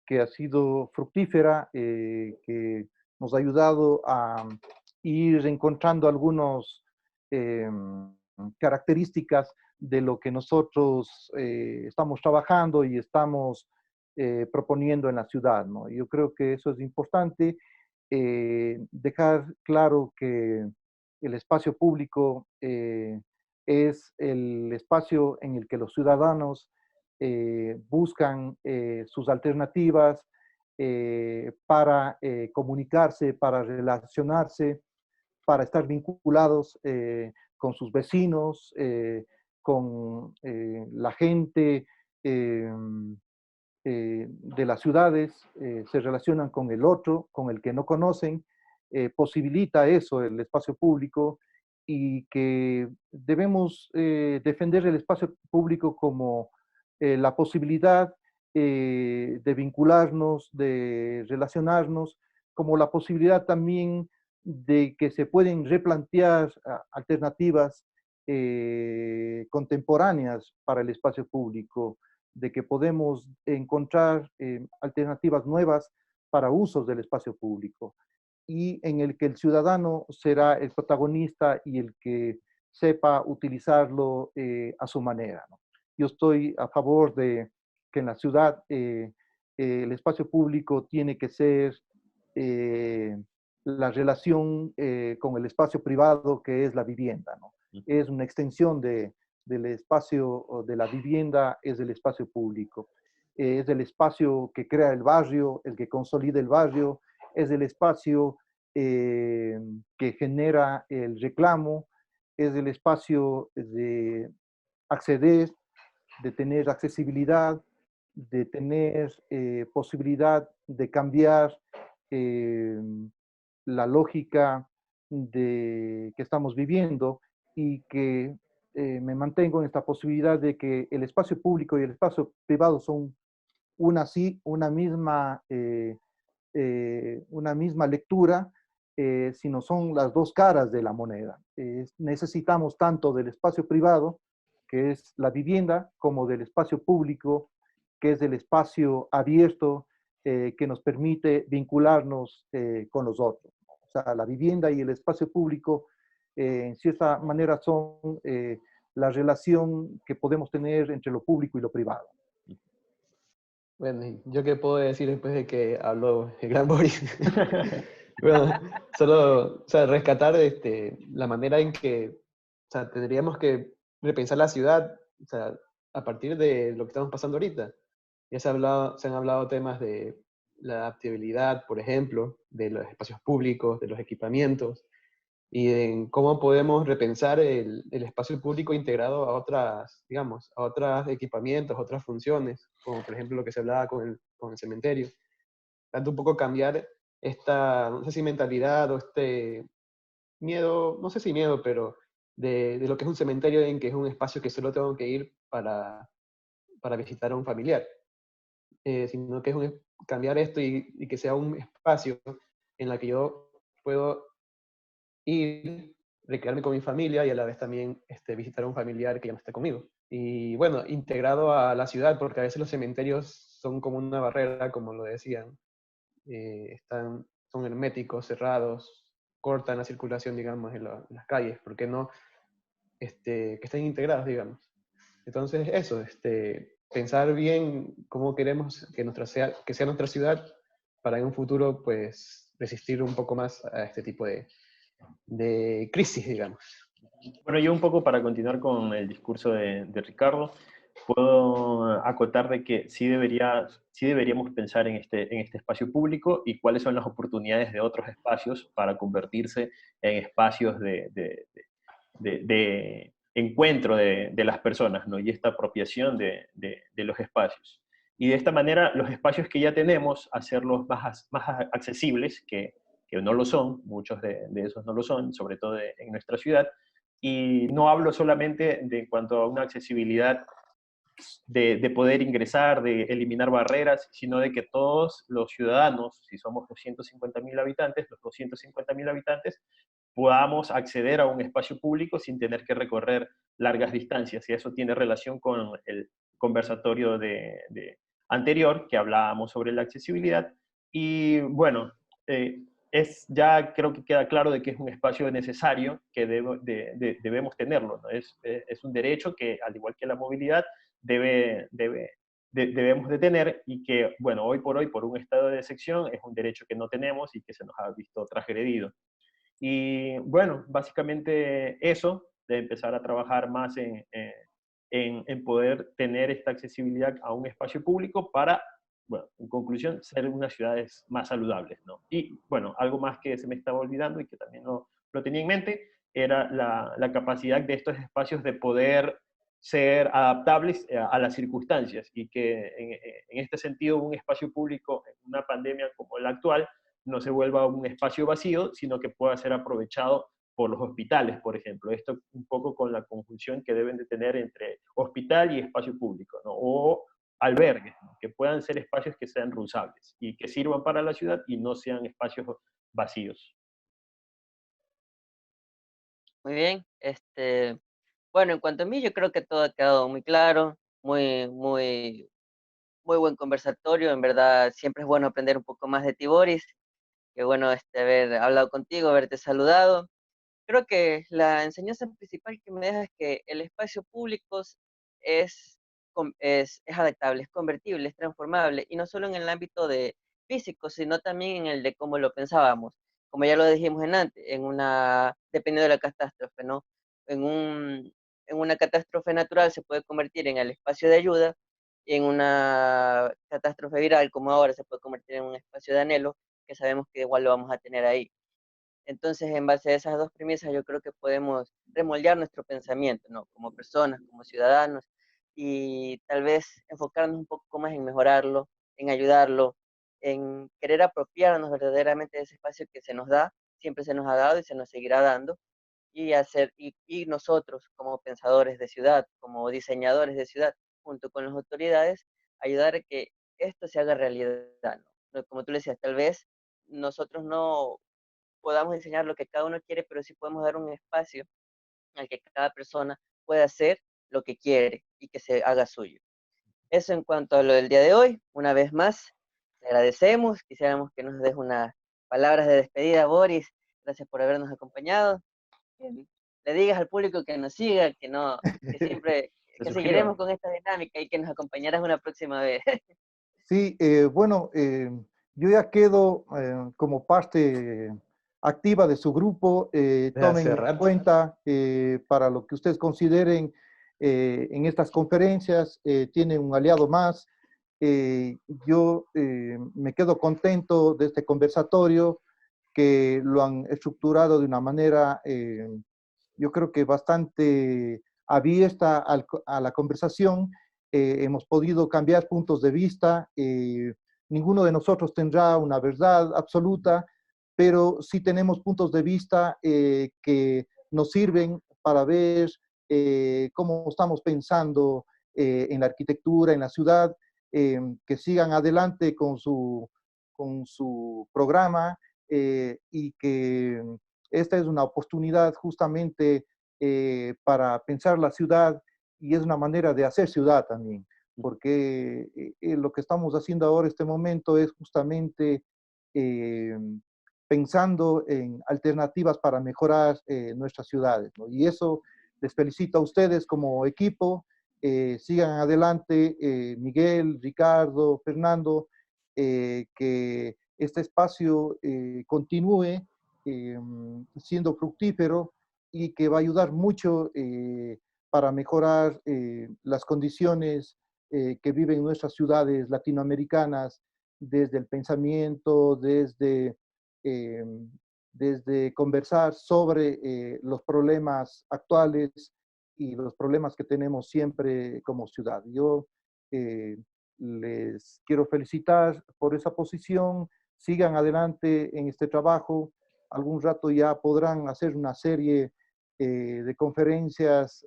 que ha sido fructífera, que nos ha ayudado a ir encontrando algunas características de lo que nosotros estamos trabajando y estamos proponiendo en la ciudad, ¿no? Yo creo que eso es importante, dejar claro que el espacio público es el espacio en el que los ciudadanos buscan sus alternativas para comunicarse, para relacionarse, para estar vinculados con sus vecinos, con la gente de las ciudades, se relacionan con el otro, con el que no conocen, posibilita eso el espacio público y que debemos defender el espacio público como la posibilidad de vincularnos, de relacionarnos, como la posibilidad también de que se pueden replantear alternativas contemporáneas para el espacio público, de que podemos encontrar alternativas nuevas para usos del espacio público y en el que el ciudadano será el protagonista y el que sepa utilizarlo a su manera, ¿no? Yo estoy a favor de que en la ciudad el espacio público tiene que ser la relación con el espacio privado, que es la vivienda, ¿no? Es una extensión del espacio de la vivienda, es el espacio público. Es el espacio que crea el barrio, el que consolida el barrio, es el espacio que genera el reclamo, es el espacio de acceder, de tener accesibilidad, de tener posibilidad de cambiar eh, la lógica que estamos viviendo y que me mantengo en esta posibilidad de que el espacio público y el espacio privado son una misma lectura, sino son las dos caras de la moneda. Necesitamos tanto del espacio privado, que es la vivienda, como del espacio público, que es el espacio abierto que nos permite vincularnos con los otros. O sea, la vivienda y el espacio público, en cierta manera, son la relación que podemos tener entre lo público y lo privado. Bueno, ¿y yo qué puedo decir después de que habló el gran Boris? Bueno, solo, o sea, rescatar la manera en que, o sea, tendríamos que repensar la ciudad, o sea, a partir de lo que estamos pasando ahorita. Ya se han hablado temas de la adaptabilidad, por ejemplo, de los espacios públicos, de los equipamientos, y en cómo podemos repensar el espacio público integrado a otras, digamos, a otros equipamientos, otras funciones, como por ejemplo lo que se hablaba con el cementerio. Tanto un poco cambiar esta, no sé si mentalidad o este miedo, no sé si miedo, pero de lo que es un cementerio, en que es un espacio que solo tengo que ir para visitar a un familiar, sino que es cambiar esto y que sea un espacio en la que yo puedo ir, recrearme con mi familia y a la vez también visitar a un familiar que ya no esté conmigo. Y bueno, integrado a la ciudad, porque a veces los cementerios son como una barrera, como lo decían. Son herméticos, cerrados, cortan la circulación, digamos, en las calles, porque no que estén integrados, digamos. Entonces, eso, pensar bien cómo queremos que sea nuestra ciudad para en un futuro, pues, resistir un poco más a este tipo de crisis, digamos. Bueno, yo un poco para continuar con el discurso de Ricardo, puedo acotar de que sí deberíamos pensar en este espacio público y cuáles son las oportunidades de otros espacios para convertirse en espacios de encuentro de las personas, ¿no? Y esta apropiación de los espacios. Y de esta manera, los espacios que ya tenemos, hacerlos más accesibles, que no lo son, muchos de esos no lo son, sobre todo en nuestra ciudad. Y no hablo solamente de en cuanto a una accesibilidad de poder ingresar, de eliminar barreras, sino de que todos los ciudadanos, si somos 250.000 habitantes, los 250.000 habitantes, podamos acceder a un espacio público sin tener que recorrer largas distancias. Y eso tiene relación con el conversatorio anterior, que hablábamos sobre la accesibilidad. Y bueno, ya creo que queda claro de que es un espacio necesario que debemos tenerlo, ¿no? Es un derecho que, al igual que la movilidad, debemos de tener y que, bueno, hoy, por un estado de excepción, es un derecho que no tenemos y que se nos ha visto transgredido. Y bueno, básicamente eso, de empezar a trabajar más en poder tener esta accesibilidad a un espacio público para, bueno, en conclusión, ser unas ciudades más saludables, ¿no? Y bueno, algo más que se me estaba olvidando y que también lo tenía en mente, era la capacidad de estos espacios de poder ser adaptables a las circunstancias y que en este sentido un espacio público en una pandemia como la actual no se vuelva un espacio vacío, sino que pueda ser aprovechado por los hospitales, por ejemplo. Esto un poco con la conjunción que deben de tener entre hospital y espacio público, ¿no? O albergues, ¿no? Que puedan ser espacios que sean reusables y que sirvan para la ciudad y no sean espacios vacíos. Muy bien. Bueno, en cuanto a mí, yo creo que todo ha quedado muy claro. muy buen conversatorio. En verdad, siempre es bueno aprender un poco más de ti, Boris. Qué bueno haber hablado contigo, haberte saludado. Creo que la enseñanza principal que me deja es que el espacio público es, es adaptable, es convertible, es transformable, y no solo en el ámbito de físico, sino también en el de cómo lo pensábamos. Como ya lo dijimos dependiendo de la catástrofe, ¿no? En en una catástrofe natural se puede convertir en el espacio de ayuda, y en una catástrofe viral como ahora se puede convertir en un espacio de anhelo, que sabemos que igual lo vamos a tener ahí. Entonces, en base a esas dos premisas, yo creo que podemos remoldear nuestro pensamiento, ¿no? Como personas, como ciudadanos, y tal vez enfocarnos un poco más en mejorarlo, en ayudarlo, en querer apropiarnos verdaderamente de ese espacio que se nos da, siempre se nos ha dado y se nos seguirá dando, y nosotros como pensadores de ciudad, como diseñadores de ciudad, junto con las autoridades, ayudar a que esto se haga realidad, ¿no? Como tú le decías, tal vez nosotros no podamos enseñar lo que cada uno quiere, pero sí podemos dar un espacio al que cada persona pueda hacer lo que quiere y que se haga suyo. Eso en cuanto a lo del día de hoy. Una vez más, te agradecemos. Quisiéramos que nos des unas palabras de despedida, Boris. Gracias por habernos acompañado. Que le digas al público que nos siga, que siempre, Se que suscriban. seguiremos con esta dinámica y que nos acompañarás una próxima vez. Sí, bueno, yo ya quedo como parte activa de su grupo. Desde Tomen hace en rato. cuenta para lo que ustedes consideren en estas conferencias. Tienen un aliado más. Yo me quedo contento de este conversatorio, que lo han estructurado de una manera, yo creo que bastante abierta a la conversación. Hemos podido cambiar puntos de vista. Ninguno de nosotros tendrá una verdad absoluta, pero sí tenemos puntos de vista que nos sirven para ver cómo estamos pensando en la arquitectura, en la ciudad, que sigan adelante con su programa, y que esta es una oportunidad justamente para pensar la ciudad, y es una manera de hacer ciudad también, porque lo que estamos haciendo ahora, este momento, es justamente eh, pensando en alternativas para mejorar nuestras ciudades, ¿no? Y eso les felicito a ustedes como equipo. Sigan adelante, Miguel, Ricardo, Fernando, que este espacio continúe siendo fructífero, y que va a ayudar mucho para mejorar las condiciones que viven nuestras ciudades latinoamericanas, desde el pensamiento, eh, desde conversar sobre los problemas actuales y los problemas que tenemos siempre como ciudad. Yo les quiero felicitar por esa posición. Sigan adelante en este trabajo. Algún rato ya podrán hacer una serie de conferencias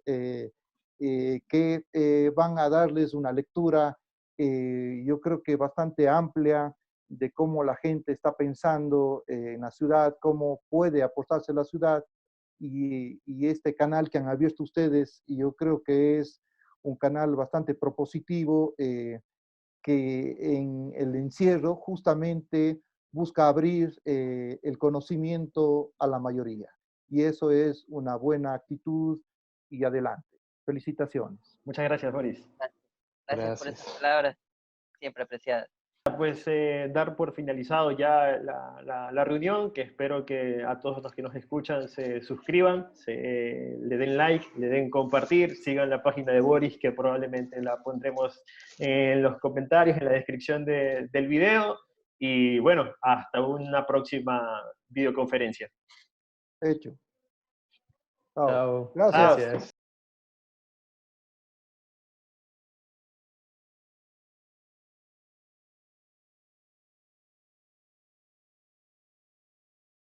que van a darles una lectura, yo creo que bastante amplia, de cómo la gente está pensando en la ciudad, cómo puede aportarse la ciudad, y este canal que han abierto ustedes, y yo creo que es un canal bastante propositivo, que en el encierro justamente busca abrir el conocimiento a la mayoría. Y eso es una buena actitud, y adelante. Felicitaciones. Muchas gracias, Boris. Gracias por esas Gracias. palabras, siempre apreciadas. Pues dar por finalizado ya la reunión, que espero que a todos los que nos escuchan se suscriban, le den like, le den compartir, sigan la página de Boris, que probablemente la pondremos en los comentarios, en la descripción del video, y bueno, hasta una próxima videoconferencia. Hecho. Chao. Chao. Gracias. Chao. Gracias.